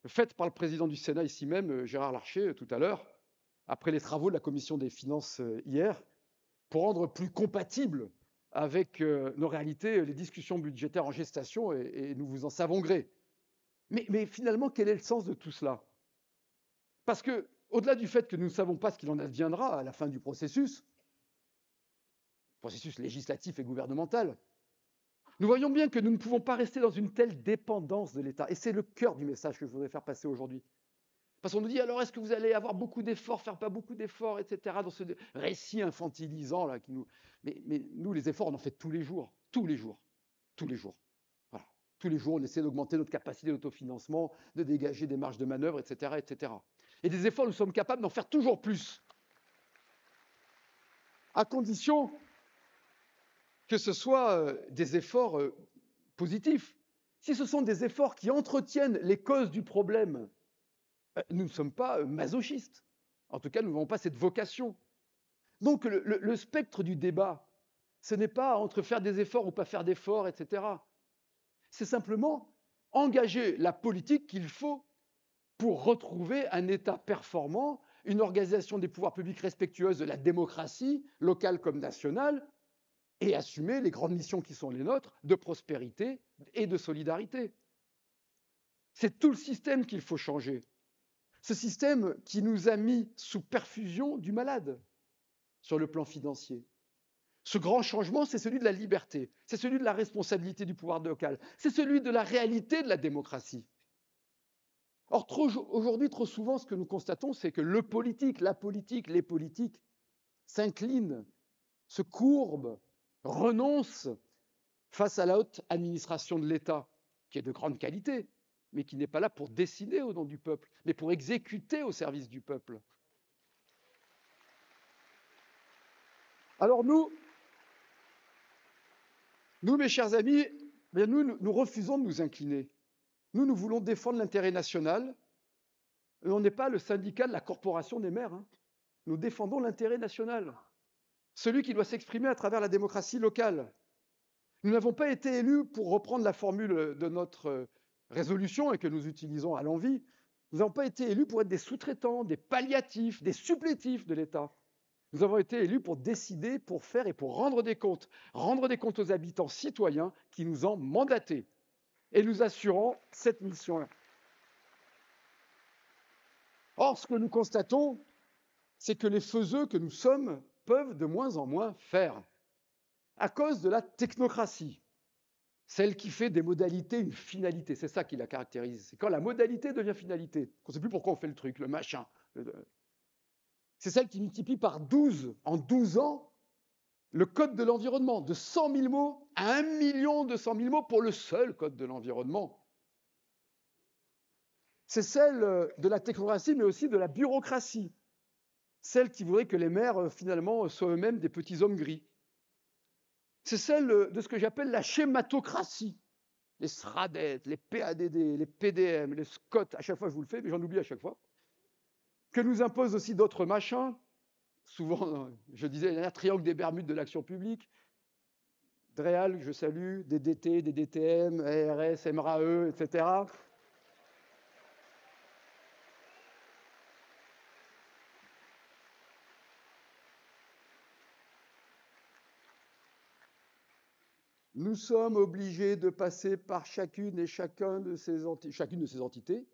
faites par le président du Sénat ici même, Gérard Larcher, tout à l'heure, après les travaux de la commission des finances hier, pour rendre plus compatibles avec nos réalités les discussions budgétaires en gestation et nous vous en savons gré. Mais finalement, quel est le sens de tout cela? Parce que, au-delà du fait que nous ne savons pas ce qu'il en adviendra à la fin du processus législatif et gouvernemental, nous voyons bien que nous ne pouvons pas rester dans une telle dépendance de l'État. Et c'est le cœur du message que je voudrais faire passer aujourd'hui. Parce qu'on nous dit, alors est-ce que vous allez avoir beaucoup d'efforts, faire pas beaucoup d'efforts, etc., dans ce récit infantilisant là, qui nous... Mais nous, les efforts, on en fait tous les jours. Voilà. Tous les jours, on essaie d'augmenter notre capacité d'autofinancement, de dégager des marges de manœuvre, etc., etc. Et des efforts, nous sommes capables d'en faire toujours plus. À condition que ce soit des efforts positifs. Si ce sont des efforts qui entretiennent les causes du problème, nous ne sommes pas masochistes. En tout cas, nous n'avons pas cette vocation. Donc, le spectre du débat, ce n'est pas entre faire des efforts ou pas faire d'efforts, etc. C'est simplement engager la politique qu'il faut pour retrouver un État performant, une organisation des pouvoirs publics respectueuse de la démocratie, locale comme nationale, et assumer les grandes missions qui sont les nôtres de prospérité et de solidarité. C'est tout le système qu'il faut changer. Ce système qui nous a mis sous perfusion du malade sur le plan financier. Ce grand changement, c'est celui de la liberté, c'est celui de la responsabilité du pouvoir local, c'est celui de la réalité de la démocratie. Or, aujourd'hui, trop souvent, ce que nous constatons, c'est que le politique, la politique, les politiques s'inclinent, se courbent, renoncent face à la haute administration de l'État, qui est de grande qualité, mais qui n'est pas là pour décider au nom du peuple, mais pour exécuter au service du peuple. Alors nous, mes chers amis, nous refusons de nous incliner. Nous voulons défendre l'intérêt national. Et on n'est pas le syndicat de la corporation des maires. Nous défendons l'intérêt national, celui qui doit s'exprimer à travers la démocratie locale. Nous n'avons pas été élus, pour reprendre la formule de notre résolution et que nous utilisons à l'envi, nous n'avons pas été élus pour être des sous-traitants, des palliatifs, des supplétifs de l'État. Nous avons été élus pour décider, pour faire et pour rendre des comptes aux habitants citoyens qui nous ont mandatés. Et nous assurons cette mission-là. Or, ce que nous constatons, c'est que les faiseux que nous sommes peuvent de moins en moins faire, à cause de la technocratie, celle qui fait des modalités une finalité. C'est ça qui la caractérise. C'est quand la modalité devient finalité, qu'on ne sait plus pourquoi on fait le truc, le machin. C'est celle qui multiplie par 12, en 12 ans, le code de l'environnement, de 100 000 mots à 1 200 000 mots pour le seul code de l'environnement. C'est celle de la technocratie, mais aussi de la bureaucratie. Celle qui voudrait que les maires, finalement, soient eux-mêmes des petits hommes gris. C'est celle de ce que j'appelle la schématocratie. Les SRADET, les PADD, les PDM, les SCOT, à chaque fois je vous le fais, mais j'en oublie à chaque fois. Que nous imposent aussi d'autres machins. Souvent, je disais, il y a un triangle des Bermudes de l'action publique. DREAL, que je salue, des DT, des DTM, ARS, MRAE, etc. Nous sommes obligés de passer par chacune de ces entités.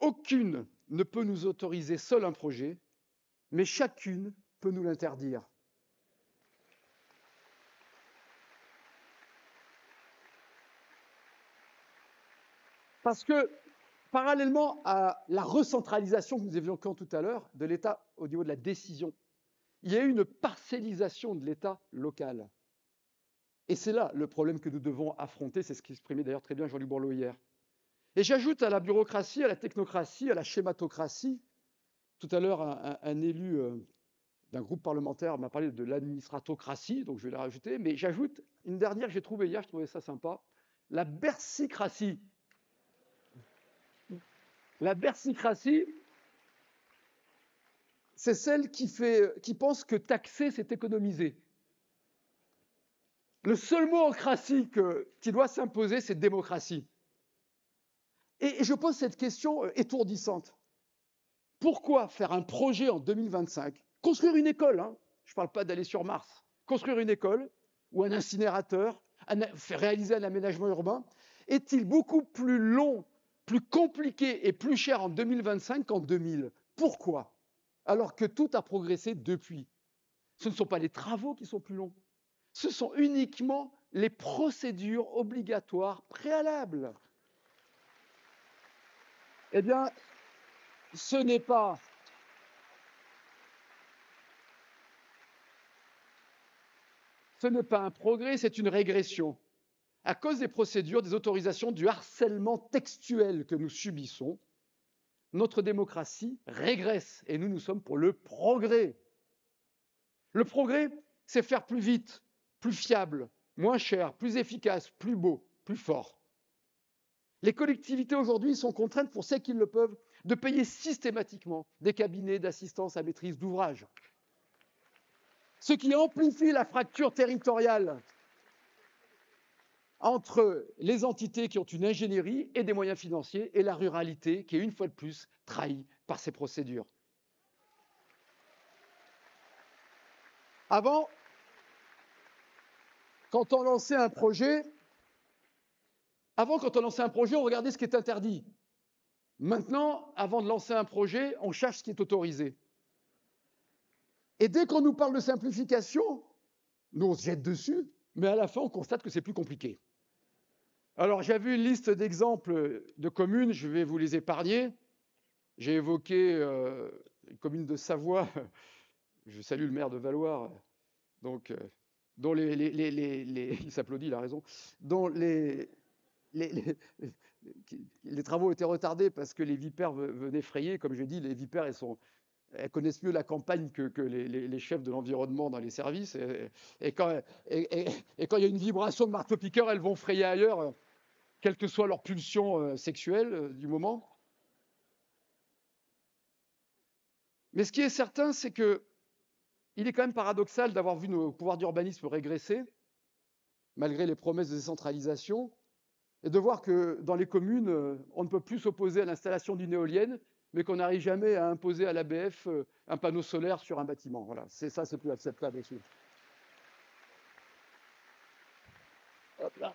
Aucune ne peut nous autoriser seul un projet, mais chacune peut nous l'interdire. Parce que, parallèlement à la recentralisation que nous évoquions tout à l'heure de l'État au niveau de la décision, il y a eu une parcellisation de l'État local. Et c'est là le problème que nous devons affronter, c'est ce qu'exprimait d'ailleurs très bien Jean-Luc Borloo hier. Et j'ajoute à la bureaucratie, à la technocratie, à la schématocratie. Tout à l'heure, un élu d'un groupe parlementaire m'a parlé de l'administratocratie, donc je vais la rajouter, mais j'ajoute une dernière que j'ai trouvée hier, je trouvais ça sympa, la bercycratie. La bercycratie, c'est celle qui pense que taxer, c'est économiser. Le seul mot en cratie qui doit s'imposer, c'est démocratie. Et je pose cette question étourdissante. Pourquoi faire un projet en 2025, construire une école, hein, je ne parle pas d'aller sur Mars, construire une école ou un incinérateur, réaliser un aménagement urbain, est-il beaucoup plus long, plus compliqué et plus cher en 2025 qu'en 2000 ? Pourquoi ? Alors que tout a progressé depuis. Ce ne sont pas les travaux qui sont plus longs, ce sont uniquement les procédures obligatoires préalables. Eh bien, ce n'est pas un progrès, c'est une régression. À cause des procédures, des autorisations, du harcèlement textuel que nous subissons, notre démocratie régresse et nous sommes pour le progrès. Le progrès, c'est faire plus vite, plus fiable, moins cher, plus efficace, plus beau, plus fort. Les collectivités aujourd'hui sont contraintes, pour celles qui le peuvent, de payer systématiquement des cabinets d'assistance à maîtrise d'ouvrage. Ce qui amplifie la fracture territoriale entre les entités qui ont une ingénierie et des moyens financiers et la ruralité qui est une fois de plus trahie par ces procédures. Avant, quand on lançait un projet, on regardait ce qui est interdit. Maintenant, avant de lancer un projet, on cherche ce qui est autorisé. Et dès qu'on nous parle de simplification, nous on se jette dessus, mais à la fin on constate que c'est plus compliqué. Alors j'ai vu une liste d'exemples de communes, je vais vous les épargner. J'ai évoqué une commune de Savoie, je salue le maire de Valloire, donc, dont il s'applaudit, il a raison, dont les travaux étaient retardés parce que les vipères venaient frayer. Comme je dis, les vipères, elles connaissent mieux la campagne que les chefs de l'environnement dans les services. Et quand il y a une vibration de marteau-piqueur, elles vont frayer ailleurs, quelle que soit leur pulsion sexuelle du moment. Mais ce qui est certain, c'est qu'il est quand même paradoxal d'avoir vu nos pouvoirs d'urbanisme régresser, malgré les promesses de décentralisation, et de voir que dans les communes, on ne peut plus s'opposer à l'installation d'une éolienne, mais qu'on n'arrive jamais à imposer à l'ABF un panneau solaire sur un bâtiment. Voilà, c'est plus acceptable aussi. Hop là.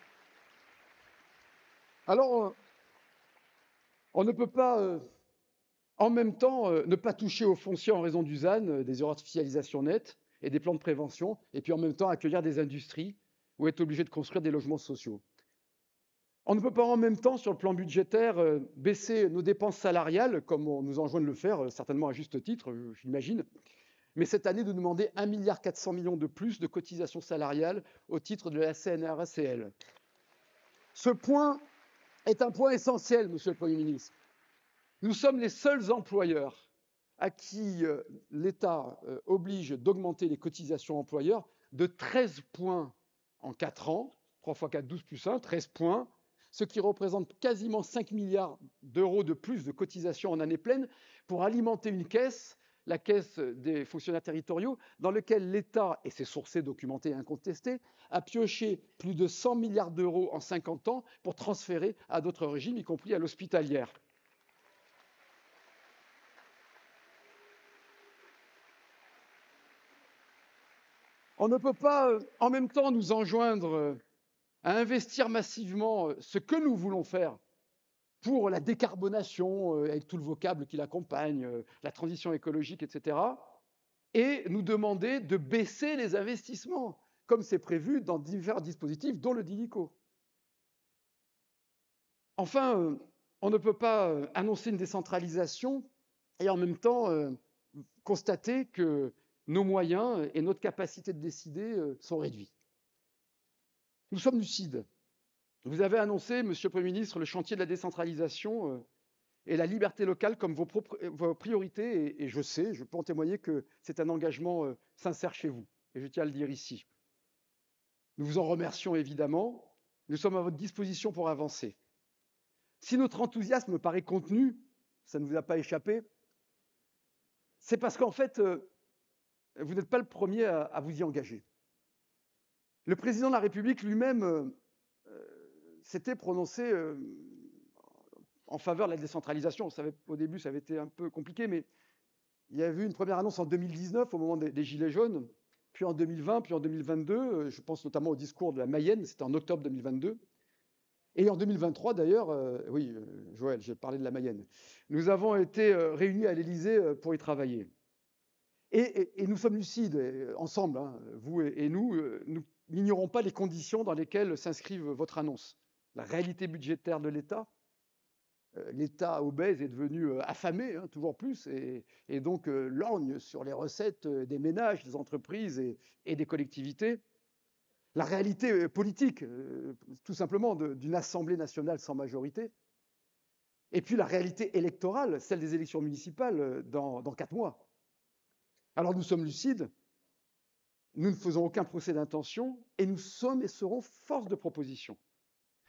Alors, on ne peut pas, en même temps, ne pas toucher au foncier en raison du ZAN, des erreurs d'artificialisation nette et des plans de prévention, et puis en même temps accueillir des industries ou être obligé de construire des logements sociaux. On ne peut pas en même temps, sur le plan budgétaire, baisser nos dépenses salariales, comme on nous enjoint de le faire, certainement à juste titre, j'imagine, mais cette année de demander 1,4 milliard de plus de cotisations salariales au titre de la CNRACL. Ce point est un point essentiel, Monsieur le Premier ministre. Nous sommes les seuls employeurs à qui l'État oblige d'augmenter les cotisations employeurs de 13 points en 4 ans, 3 x 4, 12 plus 1, 13 points, ce qui représente quasiment 5 milliards d'euros de plus de cotisations en année pleine pour alimenter une caisse, la caisse des fonctionnaires territoriaux, dans laquelle l'État, et c'est sourcé, documenté et incontesté, a pioché plus de 100 milliards d'euros en 50 ans pour transférer à d'autres régimes, y compris à l'hospitalière. On ne peut pas en même temps nous enjoindre à investir massivement ce que nous voulons faire pour la décarbonation, avec tout le vocable qui l'accompagne, la transition écologique, etc., et nous demander de baisser les investissements, comme c'est prévu dans divers dispositifs, dont le DILICO. Enfin, on ne peut pas annoncer une décentralisation et en même temps constater que nos moyens et notre capacité de décider sont réduits. Nous sommes lucides. Vous avez annoncé, Monsieur le Premier ministre, le chantier de la décentralisation et la liberté locale comme vos priorités, et je sais, je peux en témoigner que c'est un engagement sincère chez vous, et je tiens à le dire ici. Nous vous en remercions évidemment. Nous sommes à votre disposition pour avancer. Si notre enthousiasme paraît contenu, ça ne vous a pas échappé, c'est parce qu'en fait, vous n'êtes pas le premier à vous y engager. Le président de la République lui-même s'était prononcé en faveur de la décentralisation. On savait, au début, ça avait été un peu compliqué, mais il y avait eu une première annonce en 2019, au moment des Gilets jaunes, puis en 2020, puis en 2022. Je pense notamment au discours de la Mayenne, c'était en octobre 2022. Et en 2023, d'ailleurs, oui, Joël, j'ai parlé de la Mayenne, nous avons été réunis à l'Élysée pour y travailler. Et nous sommes lucides, ensemble, hein, vous et nous, nous n'ignorons pas les conditions dans lesquelles s'inscrivent votre annonce. La réalité budgétaire de l'État. L'État obèse est devenu affamé, hein, toujours plus, et donc lorgne sur les recettes des ménages, des entreprises et des collectivités. La réalité politique, tout simplement, d'une Assemblée nationale sans majorité. Et puis la réalité électorale, celle des élections municipales dans 4 mois. Alors nous sommes lucides, nous ne faisons aucun procès d'intention, et nous sommes et serons force de proposition.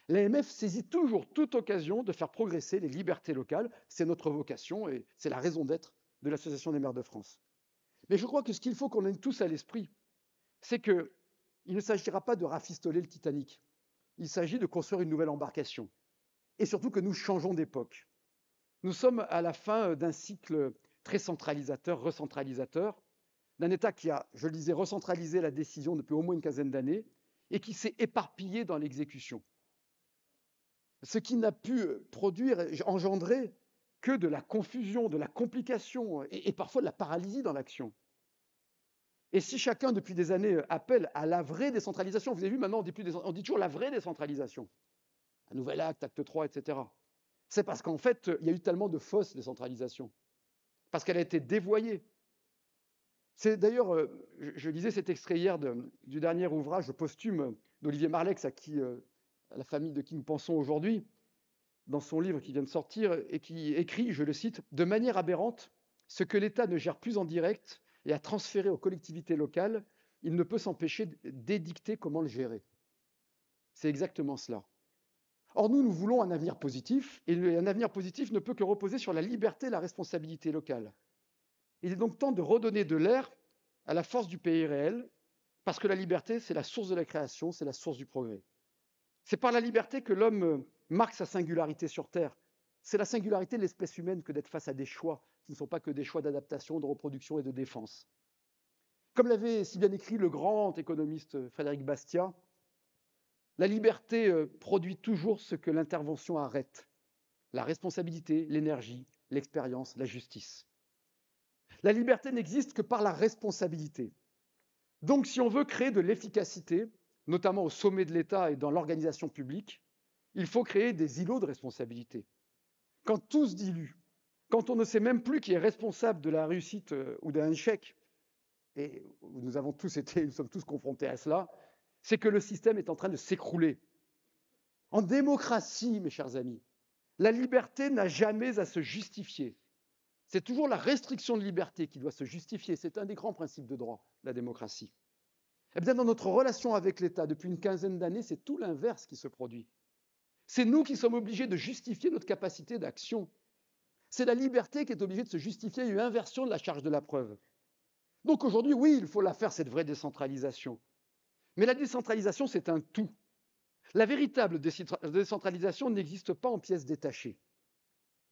L'AMF saisit toujours toute occasion de faire progresser les libertés locales. C'est notre vocation et c'est la raison d'être de l'Association des maires de France. Mais je crois que ce qu'il faut qu'on ait tous à l'esprit, c'est qu'il ne s'agira pas de rafistoler le Titanic. Il s'agit de construire une nouvelle embarcation. Et surtout que nous changeons d'époque. Nous sommes à la fin d'un cycle très centralisateur, recentralisateur, d'un État qui a, je le disais, recentralisé la décision depuis au moins une quinzaine d'années et qui s'est éparpillé dans l'exécution. Ce qui n'a pu produire, engendrer que de la confusion, de la complication et parfois de la paralysie dans l'action. Et si chacun, depuis des années, appelle à la vraie décentralisation, vous avez vu, maintenant, on dit toujours la vraie décentralisation. Un nouvel acte, acte 3, etc. C'est parce qu'en fait, il y a eu tellement de fausses décentralisations. Parce qu'elle a été dévoyée. C'est d'ailleurs, je lisais cet extrait hier du dernier ouvrage posthume d'Olivier Marleix, à la famille de qui nous pensons aujourd'hui, dans son livre qui vient de sortir, et qui écrit, je le cite, « De manière aberrante, ce que l'État ne gère plus en direct et a transféré aux collectivités locales, il ne peut s'empêcher d'édicter comment le gérer. » C'est exactement cela. Or, nous voulons un avenir positif, et un avenir positif ne peut que reposer sur la liberté et la responsabilité locale. Il est donc temps de redonner de l'air à la force du pays réel, parce que la liberté, c'est la source de la création, c'est la source du progrès. C'est par la liberté que l'homme marque sa singularité sur Terre, C'est la singularité de l'espèce humaine que d'être face à des choix qui ne sont pas que des choix d'adaptation, de reproduction et de défense. Comme l'avait si bien écrit le grand économiste Frédéric Bastiat, la liberté produit toujours ce que l'intervention arrête: la responsabilité, l'énergie, l'expérience, la justice. La liberté n'existe que par la responsabilité. Donc, si on veut créer de l'efficacité, notamment au sommet de l'État et dans l'organisation publique, il faut créer des îlots de responsabilité. Quand tout se dilue, quand on ne sait même plus qui est responsable de la réussite ou d'un échec, et nous sommes tous confrontés à cela, c'est que le système est en train de s'écrouler. En démocratie, mes chers amis, la liberté n'a jamais à se justifier. C'est toujours la restriction de liberté qui doit se justifier. C'est un des grands principes de droit, la démocratie. Eh bien, dans notre relation avec l'État, depuis une quinzaine d'années, c'est tout l'inverse qui se produit. C'est nous qui sommes obligés de justifier notre capacité d'action. C'est la liberté qui est obligée de se justifier, une inversion de la charge de la preuve. Donc aujourd'hui, oui, il faut la faire, cette vraie décentralisation. Mais la décentralisation, c'est un tout. La véritable décentralisation n'existe pas en pièces détachées.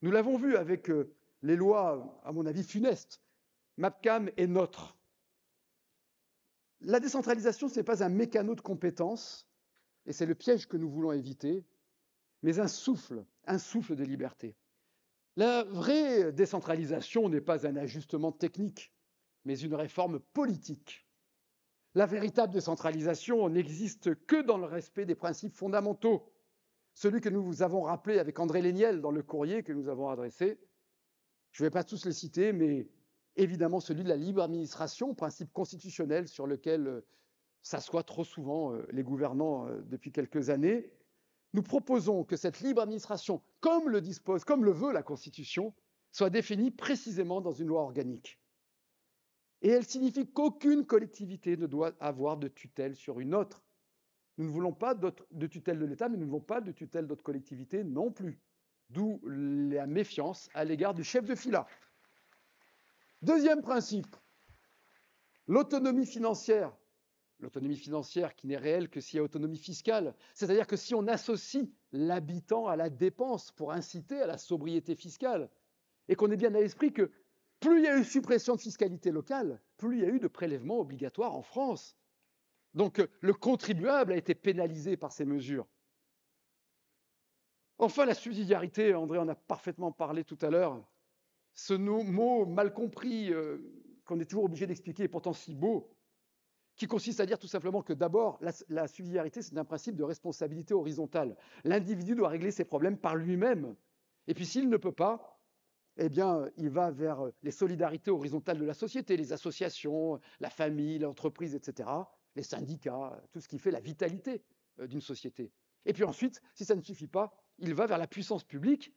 Nous l'avons vu avec les lois, à mon avis, funestes, MAPCAM et NOTRe. La décentralisation, ce n'est pas un mécano de compétences, et c'est le piège que nous voulons éviter, mais un souffle de liberté. La vraie décentralisation n'est pas un ajustement technique, mais une réforme politique. La véritable décentralisation n'existe que dans le respect des principes fondamentaux, celui que nous vous avons rappelé avec André Léniel dans le courrier que nous avons adressé. Je ne vais pas tous les citer, mais évidemment celui de la libre administration, principe constitutionnel sur lequel s'assoient trop souvent les gouvernants depuis quelques années. Nous proposons que cette libre administration, comme le veut la Constitution, soit définie précisément dans une loi organique. Et elle signifie qu'aucune collectivité ne doit avoir de tutelle sur une autre. Nous ne voulons pas de tutelle de l'État, mais nous ne voulons pas de tutelle d'autres collectivités non plus. D'où la méfiance à l'égard du chef de filat. Deuxième principe, l'autonomie financière. L'autonomie financière qui n'est réelle que s'il y a autonomie fiscale. C'est-à-dire que si on associe l'habitant à la dépense pour inciter à la sobriété fiscale, et qu'on ait bien à l'esprit que plus il y a eu suppression de fiscalité locale, plus il y a eu de prélèvements obligatoires en France. Donc le contribuable a été pénalisé par ces mesures. Enfin, la subsidiarité, André en a parfaitement parlé tout à l'heure, ce mot mal compris qu'on est toujours obligé d'expliquer et pourtant si beau, qui consiste à dire tout simplement que d'abord, la subsidiarité, c'est un principe de responsabilité horizontale. L'individu doit régler ses problèmes par lui-même. Et puis s'il ne peut pas, eh bien, il va vers les solidarités horizontales de la société, les associations, la famille, l'entreprise, etc., les syndicats, tout ce qui fait la vitalité d'une société. Et puis ensuite, si ça ne suffit pas, il va vers la puissance publique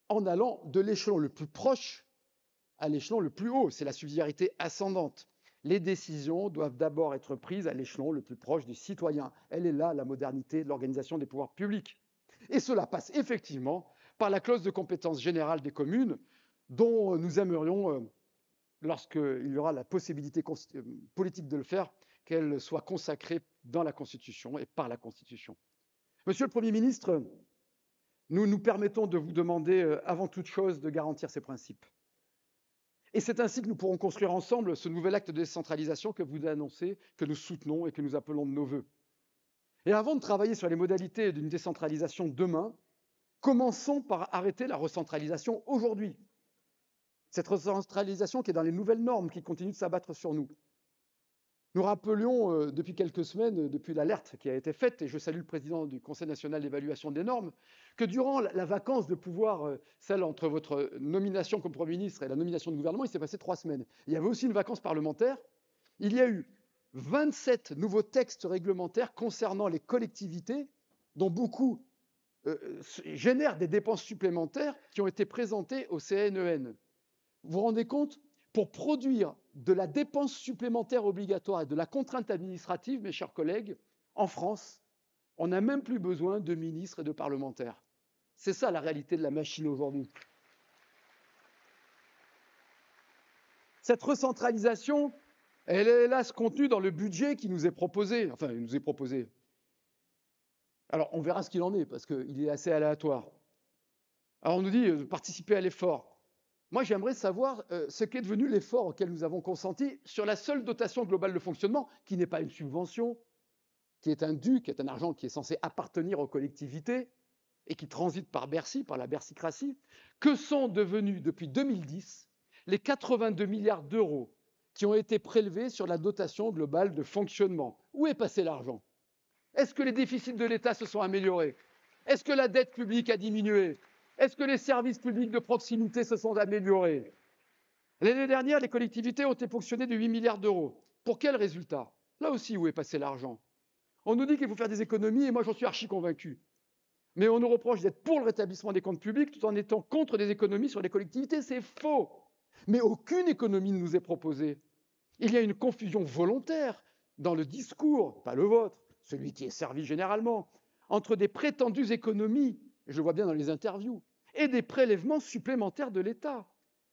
en allant de l'échelon le plus proche à l'échelon le plus haut. C'est la subsidiarité ascendante. Les décisions doivent d'abord être prises à l'échelon le plus proche des citoyens. Elle est là, la modernité de l'organisation des pouvoirs publics. Et cela passe effectivement par la clause de compétence générale des communes, dont nous aimerions, lorsqu'il y aura la possibilité politique de le faire, qu'elle soit consacrée dans la Constitution et par la Constitution. Monsieur le Premier ministre, nous nous permettons de vous demander, avant toute chose, de garantir ces principes. Et c'est ainsi que nous pourrons construire ensemble ce nouvel acte de décentralisation que vous annoncez, que nous soutenons et que nous appelons de nos vœux. Et avant de travailler sur les modalités d'une décentralisation demain, commençons par arrêter la recentralisation aujourd'hui. Cette recentralisation qui est dans les nouvelles normes qui continuent de s'abattre sur nous. Nous rappelions depuis quelques semaines, depuis l'alerte qui a été faite, et je salue le président du Conseil national d'évaluation des normes, que durant la vacance de pouvoir, celle entre votre nomination comme Premier ministre et la nomination du gouvernement, il s'est passé 3 semaines. Il y avait aussi une vacance parlementaire. Il y a eu 27 nouveaux textes réglementaires concernant les collectivités, dont beaucoup génèrent des dépenses supplémentaires qui ont été présentés au CNEN. Vous vous rendez compte ? Pour produire de la dépense supplémentaire obligatoire et de la contrainte administrative, mes chers collègues, en France, on n'a même plus besoin de ministres et de parlementaires. C'est ça la réalité de la machine aujourd'hui. Cette recentralisation, elle est hélas contenue dans le budget qui nous est proposé. Enfin, il nous est proposé. Alors, on verra ce qu'il en est, parce qu'il est assez aléatoire. Alors on nous dit participer à l'effort. Moi, j'aimerais savoir ce qu'est devenu l'effort auquel nous avons consenti sur la seule dotation globale de fonctionnement, qui n'est pas une subvention, qui est un dû, qui est un argent qui est censé appartenir aux collectivités et qui transite par Bercy, par la bercycratie. Que sont devenus depuis 2010 les 82 milliards d'euros qui ont été prélevés sur la dotation globale de fonctionnement? Où est passé l'argent? Est-ce que les déficits de l'État se sont améliorés? Est-ce que la dette publique a diminué? Est-ce que les services publics de proximité se sont améliorés? L'année dernière, les collectivités ont été ponctionnées de 8 milliards d'euros. Pour quel résultat? Là aussi, où est passé l'argent? On nous dit qu'il faut faire des économies, et moi j'en suis archi convaincu. Mais on nous reproche d'être pour le rétablissement des comptes publics tout en étant contre des économies sur les collectivités. C'est faux. Mais aucune économie ne nous est proposée. Il y a une confusion volontaire dans le discours, pas le vôtre, celui qui est servi généralement, entre des prétendues économies, je le vois bien dans les interviews, et des prélèvements supplémentaires de l'État,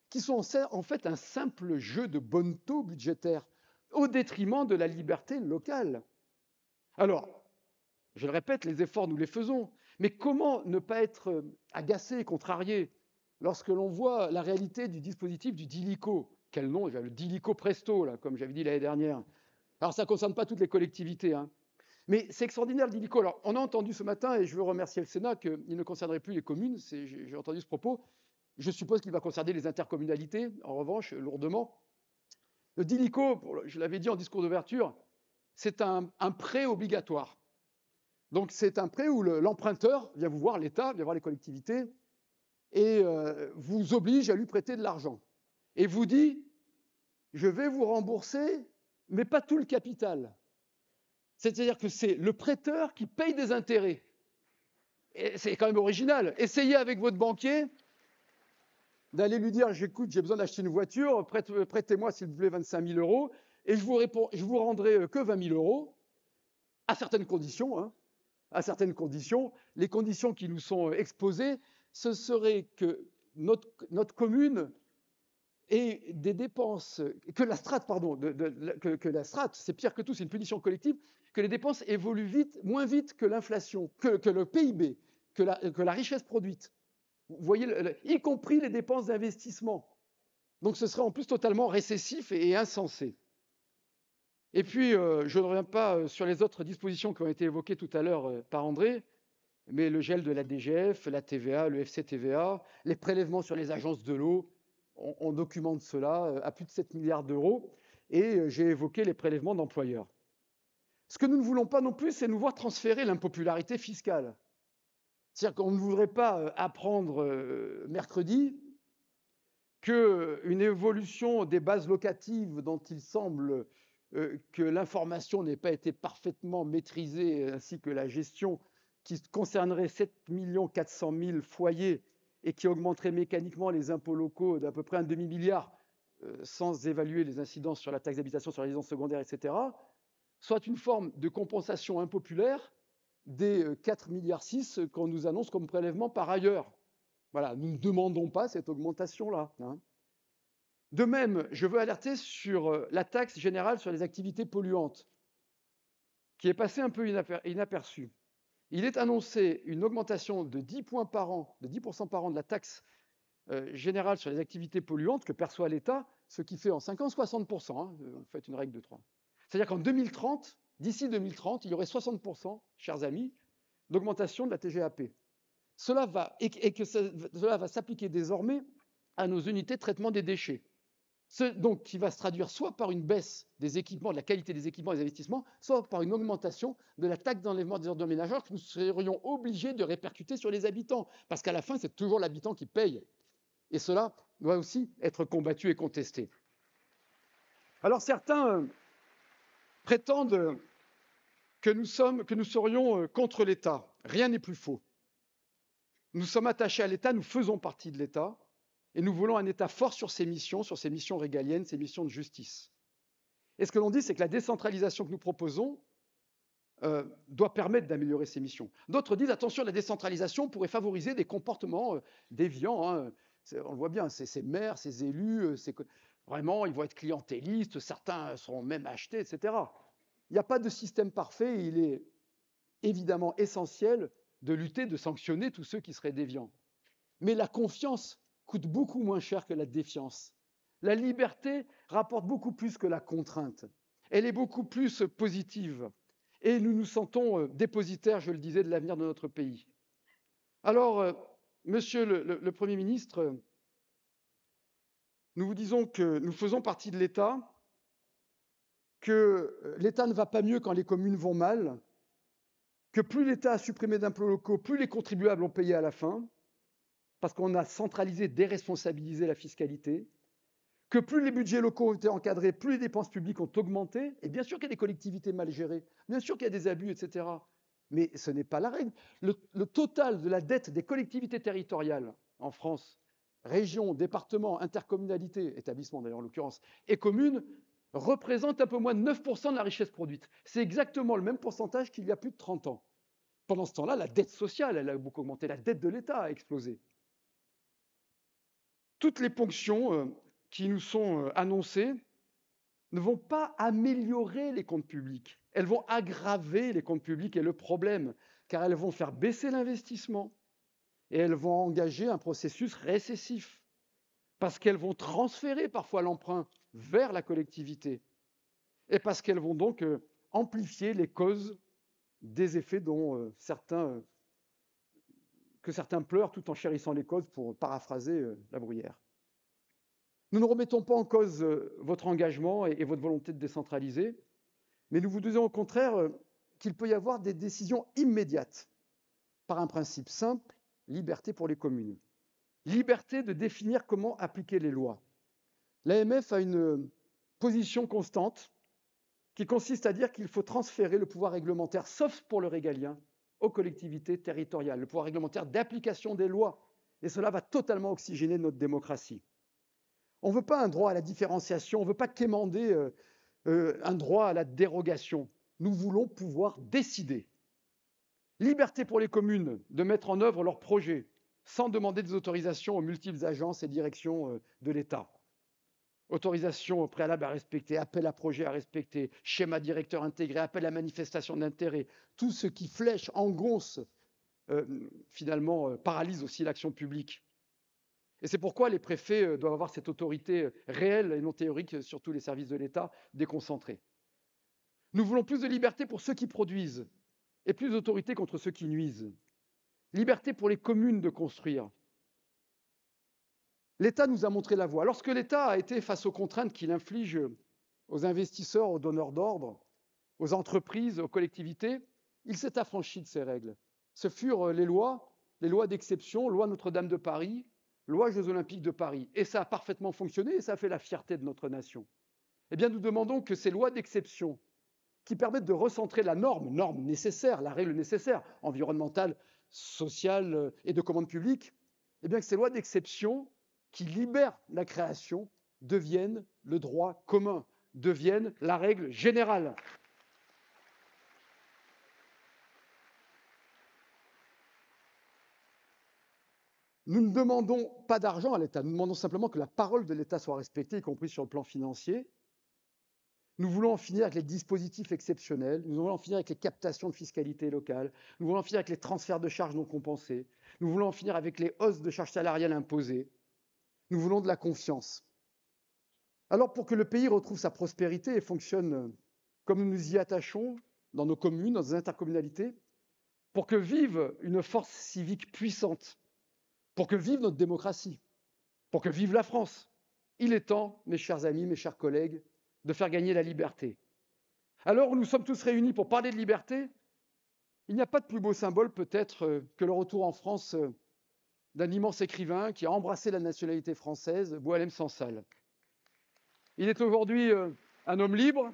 qui sont en fait un simple jeu de bonneteau budgétaire, au détriment de la liberté locale. Alors, je le répète, les efforts, nous les faisons, mais comment ne pas être agacé et contrarié lorsque l'on voit la réalité du dispositif du DILICO? Quel nom? Le DILICO Presto, là, comme j'avais dit l'année dernière. Alors, ça ne concerne pas toutes les collectivités, hein. Mais c'est extraordinaire le DILICO. Alors, on a entendu ce matin, et je veux remercier le Sénat, qu'il ne concernerait plus les communes. J'ai entendu ce propos. Je suppose qu'il va concerner les intercommunalités, en revanche, lourdement. Le DILICO, je l'avais dit en discours d'ouverture, c'est un prêt obligatoire. Donc, c'est un prêt où l'emprunteur vient vous voir, l'État vient voir les collectivités, et vous oblige à lui prêter de l'argent. Et vous dit, je vais vous rembourser, mais pas tout le capital. C'est-à-dire que c'est le prêteur qui paye des intérêts. Et c'est quand même original. Essayez avec votre banquier d'aller lui dire, j'écoute, j'ai besoin d'acheter une voiture, prêtez-moi s'il vous plaît 25 000 euros, et je vous rendrai que 20 000 euros, à certaines conditions, hein. À certaines conditions. Les conditions qui nous sont exposées, ce serait que notre commune ait des dépenses, que la strate, pardon, que la strate, c'est pire que tout, c'est une punition collective, que les dépenses évoluent moins vite que l'inflation, que le PIB, que la richesse produite. Vous voyez, y compris les dépenses d'investissement. Donc ce serait en plus totalement récessif et insensé. Et puis, je ne reviens pas sur les autres dispositions qui ont été évoquées tout à l'heure par André, mais le gel de la DGF, la TVA, le FCTVA, les prélèvements sur les agences de l'eau, on documente cela à plus de 7 milliards d'euros, et j'ai évoqué les prélèvements d'employeurs. Ce que nous ne voulons pas non plus, c'est nous voir transférer l'impopularité fiscale. C'est-à-dire qu'on ne voudrait pas apprendre mercredi qu'une évolution des bases locatives dont il semble que l'information n'ait pas été parfaitement maîtrisée, ainsi que la gestion qui concernerait 7 400 000 foyers et qui augmenterait mécaniquement les impôts locaux d'à peu près un demi-milliard, sans évaluer les incidences sur la taxe d'habitation, sur la résidence secondaire, etc., soit une forme de compensation impopulaire des 4,6 milliards qu'on nous annonce comme prélèvement par ailleurs. Voilà, nous ne demandons pas cette augmentation-là, hein. De même, je veux alerter sur la taxe générale sur les activités polluantes, qui est passée un peu inaperçue. Il est annoncé une augmentation de 10 points par an, de 10% par an de la taxe générale sur les activités polluantes que perçoit l'État, ce qui fait en 5 ans 60%, hein, vous faites une règle de 3. C'est-à-dire qu'en 2030, d'ici 2030, il y aurait 60%, chers amis, d'augmentation de la TGAP. Cela va s'appliquer désormais à nos unités de traitement des déchets. Donc, qui va se traduire soit par une baisse des équipements, de la qualité des équipements et des investissements, soit par une augmentation de la taxe d'enlèvement des ordures ménagères que nous serions obligés de répercuter sur les habitants. Parce qu'à la fin, c'est toujours l'habitant qui paye. Et cela doit aussi être combattu et contesté. Alors certains prétendent que nous serions contre l'État. Rien n'est plus faux. Nous sommes attachés à l'État, nous faisons partie de l'État. Et nous voulons un État fort sur ses missions régaliennes, ses missions de justice. Et ce que l'on dit, c'est que la décentralisation que nous proposons doit permettre d'améliorer ces missions. D'autres disent, attention, la décentralisation pourrait favoriser des comportements déviants, hein. On le voit bien, ces maires, ces élus, vraiment, ils vont être clientélistes, certains seront même achetés, etc. Il n'y a pas de système parfait, il est évidemment essentiel de lutter, de sanctionner tous ceux qui seraient déviants. Mais la confiance coûte beaucoup moins cher que la défiance. La liberté rapporte beaucoup plus que la contrainte. Elle est beaucoup plus positive. Et nous nous sentons dépositaires, je le disais, de l'avenir de notre pays. Alors, Monsieur le Premier ministre, nous vous disons que nous faisons partie de l'État, que l'État ne va pas mieux quand les communes vont mal, que plus l'État a supprimé d'impôts locaux, plus les contribuables ont payé à la fin, parce qu'on a centralisé, déresponsabilisé la fiscalité, que plus les budgets locaux ont été encadrés, plus les dépenses publiques ont augmenté, et bien sûr qu'il y a des collectivités mal gérées, bien sûr qu'il y a des abus, etc. Mais ce n'est pas la règle. Le total de la dette des collectivités territoriales en France, régions, départements, intercommunalités, établissements d'ailleurs en l'occurrence, et communes, représente un peu moins de 9% de la richesse produite. C'est exactement le même pourcentage qu'il y a plus de 30 ans. Pendant ce temps-là, la dette sociale, elle a beaucoup augmenté, la dette de l'État a explosé. Toutes les ponctions qui nous sont annoncées ne vont pas améliorer les comptes publics, elles vont aggraver les comptes publics et le problème, car elles vont faire baisser l'investissement et elles vont engager un processus récessif, parce qu'elles vont transférer parfois l'emprunt vers la collectivité et parce qu'elles vont donc amplifier les causes des effets dont que certains pleurent tout en chérissant les causes, pour paraphraser la Bruyère. Nous ne remettons pas en cause votre engagement et votre volonté de décentraliser, mais nous vous disons au contraire qu'il peut y avoir des décisions immédiates par un principe simple, liberté pour les communes. Liberté de définir comment appliquer les lois. L'AMF a une position constante qui consiste à dire qu'il faut transférer le pouvoir réglementaire, sauf pour le régalien, aux collectivités territoriales, le pouvoir réglementaire d'application des lois. Et cela va totalement oxygéner notre démocratie. On ne veut pas un droit à la différenciation, on ne veut pas quémander un droit à la dérogation. Nous voulons pouvoir décider. Liberté pour les communes de mettre en œuvre leurs projets sans demander des autorisations aux multiples agences et directions de l'État. Autorisation préalable à respecter, appel à projet à respecter, schéma directeur intégré, appel à manifestation d'intérêt, tout ce qui flèche, engonce, finalement paralyse aussi l'action publique. Et c'est pourquoi les préfets doivent avoir cette autorité réelle et non théorique sur tous les services de l'État déconcentrés. Nous voulons plus de liberté pour ceux qui produisent et plus d'autorité contre ceux qui nuisent. Liberté pour les communes de construire. L'État nous a montré la voie. Lorsque l'État a été face aux contraintes qu'il inflige aux investisseurs, aux donneurs d'ordre, aux entreprises, aux collectivités, il s'est affranchi de ces règles. Ce furent les lois d'exception, loi Notre-Dame de Paris, loi Jeux Olympiques de Paris. Et ça a parfaitement fonctionné et ça a fait la fierté de notre nation. Eh bien, nous demandons que ces lois d'exception, qui permettent de recentrer la norme nécessaire, la règle nécessaire, environnementale, sociale et de commande publique, eh bien que ces lois d'exception qui libèrent la création deviennent le droit commun, deviennent la règle générale. Nous ne demandons pas d'argent à l'État, nous demandons simplement que la parole de l'État soit respectée, y compris sur le plan financier. Nous voulons en finir avec les dispositifs exceptionnels, nous voulons en finir avec les captations de fiscalité locale, nous voulons en finir avec les transferts de charges non compensés, nous voulons en finir avec les hausses de charges salariales imposées. Nous voulons de la confiance. Alors, pour que le pays retrouve sa prospérité et fonctionne comme nous nous y attachons, dans nos communes, dans nos intercommunalités, pour que vive une force civique puissante, pour que vive notre démocratie, pour que vive la France, il est temps, mes chers amis, mes chers collègues, de faire gagner la liberté. Alors, nous sommes tous réunis pour parler de liberté. Il n'y a pas de plus beau symbole, peut-être, que le retour en France d'un immense écrivain qui a embrassé la nationalité française, Boualem Sansal. Il est aujourd'hui un homme libre.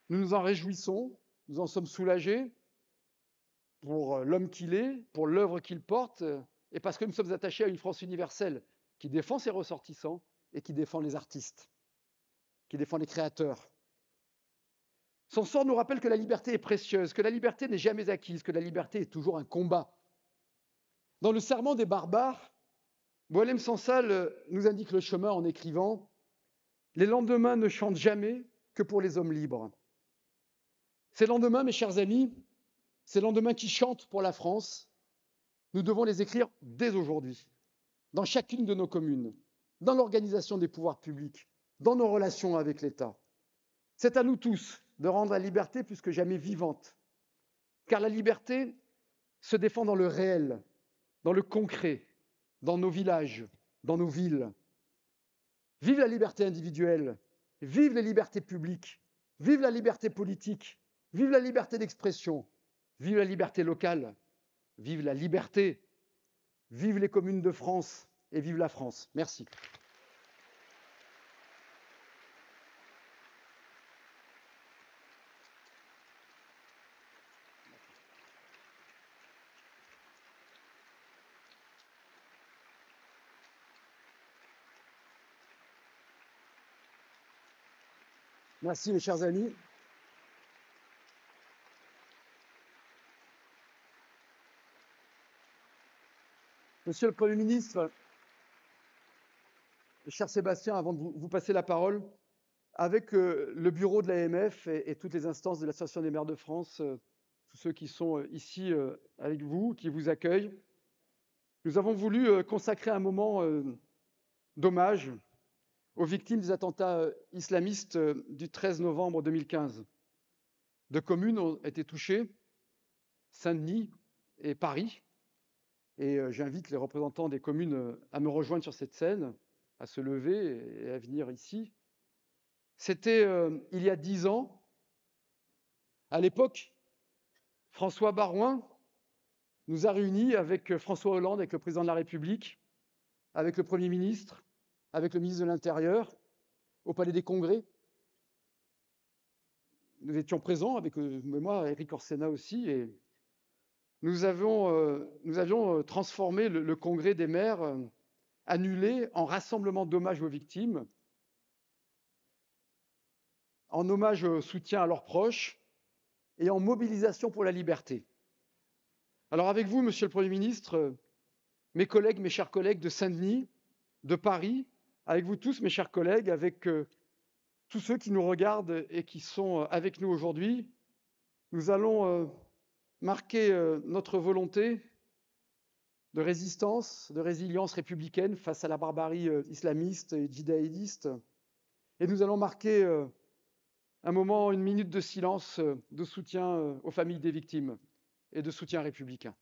Nous nous en réjouissons, nous en sommes soulagés pour l'homme qu'il est, pour l'œuvre qu'il porte, et parce que nous sommes attachés à une France universelle qui défend ses ressortissants et qui défend les artistes, qui défend les créateurs. Son sort nous rappelle que la liberté est précieuse, que la liberté n'est jamais acquise, que la liberté est toujours un combat. Dans le Serment des barbares, Boualem Sansal nous indique le chemin en écrivant « Les lendemains ne chantent jamais que pour les hommes libres ». Ces lendemains, mes chers amis, ces lendemains qui chantent pour la France, Nous devons les écrire dès aujourd'hui, dans chacune de nos communes, dans l'organisation des pouvoirs publics, dans nos relations avec l'État. C'est à nous tous de rendre la liberté plus que jamais vivante, car la liberté se défend dans le réel, dans le concret, dans nos villages, dans nos villes. Vive la liberté individuelle, vive les libertés publiques, vive la liberté politique, vive la liberté d'expression, vive la liberté locale, vive la liberté, vive les communes de France et vive la France. Merci. Merci mes chers amis. Monsieur le Premier ministre, cher Sébastien, avant de vous passer la parole, avec le bureau de l'AMF et toutes les instances de l'Association des maires de France, tous ceux qui sont ici avec vous, qui vous accueillent, nous avons voulu consacrer un moment d'hommage aux victimes des attentats islamistes du 13 novembre 2015. Deux communes ont été touchées, Saint-Denis et Paris. Et j'invite les représentants des communes à me rejoindre sur cette scène, à se lever et à venir ici. C'était il y a 10 ans. À l'époque, François Baroin nous a réunis avec François Hollande, avec le président de la République, avec le Premier ministre, avec le ministre de l'Intérieur, au Palais des Congrès. Nous étions présents avec moi, Éric Orsena aussi, et nous avions transformé le congrès des maires annulé en rassemblement d'hommage aux victimes, en hommage au soutien à leurs proches et en mobilisation pour la liberté. Alors avec vous, Monsieur le Premier ministre, mes collègues, mes chers collègues de Saint-Denis, de Paris, avec vous tous, mes chers collègues, avec tous ceux qui nous regardent et qui sont avec nous aujourd'hui, nous allons marquer notre volonté de résistance, de résilience républicaine face à la barbarie islamiste et djihadiste. Et nous allons marquer un moment, une minute de silence, de soutien aux familles des victimes et de soutien républicain.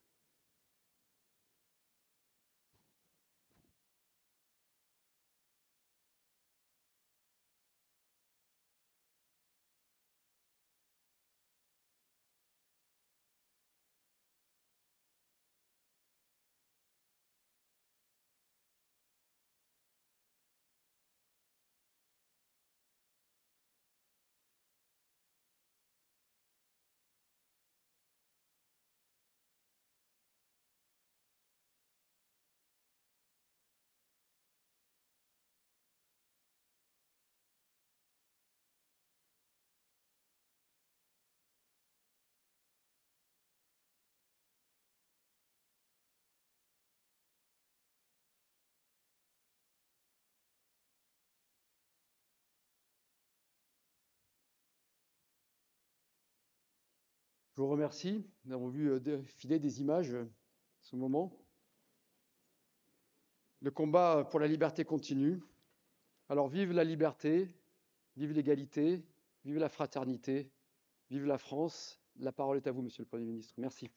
Je vous remercie. Nous avons vu défiler des images ce moment. Le combat pour la liberté continue. Alors vive la liberté, vive l'égalité, vive la fraternité, vive la France. La parole est à vous, Monsieur le Premier ministre. Merci.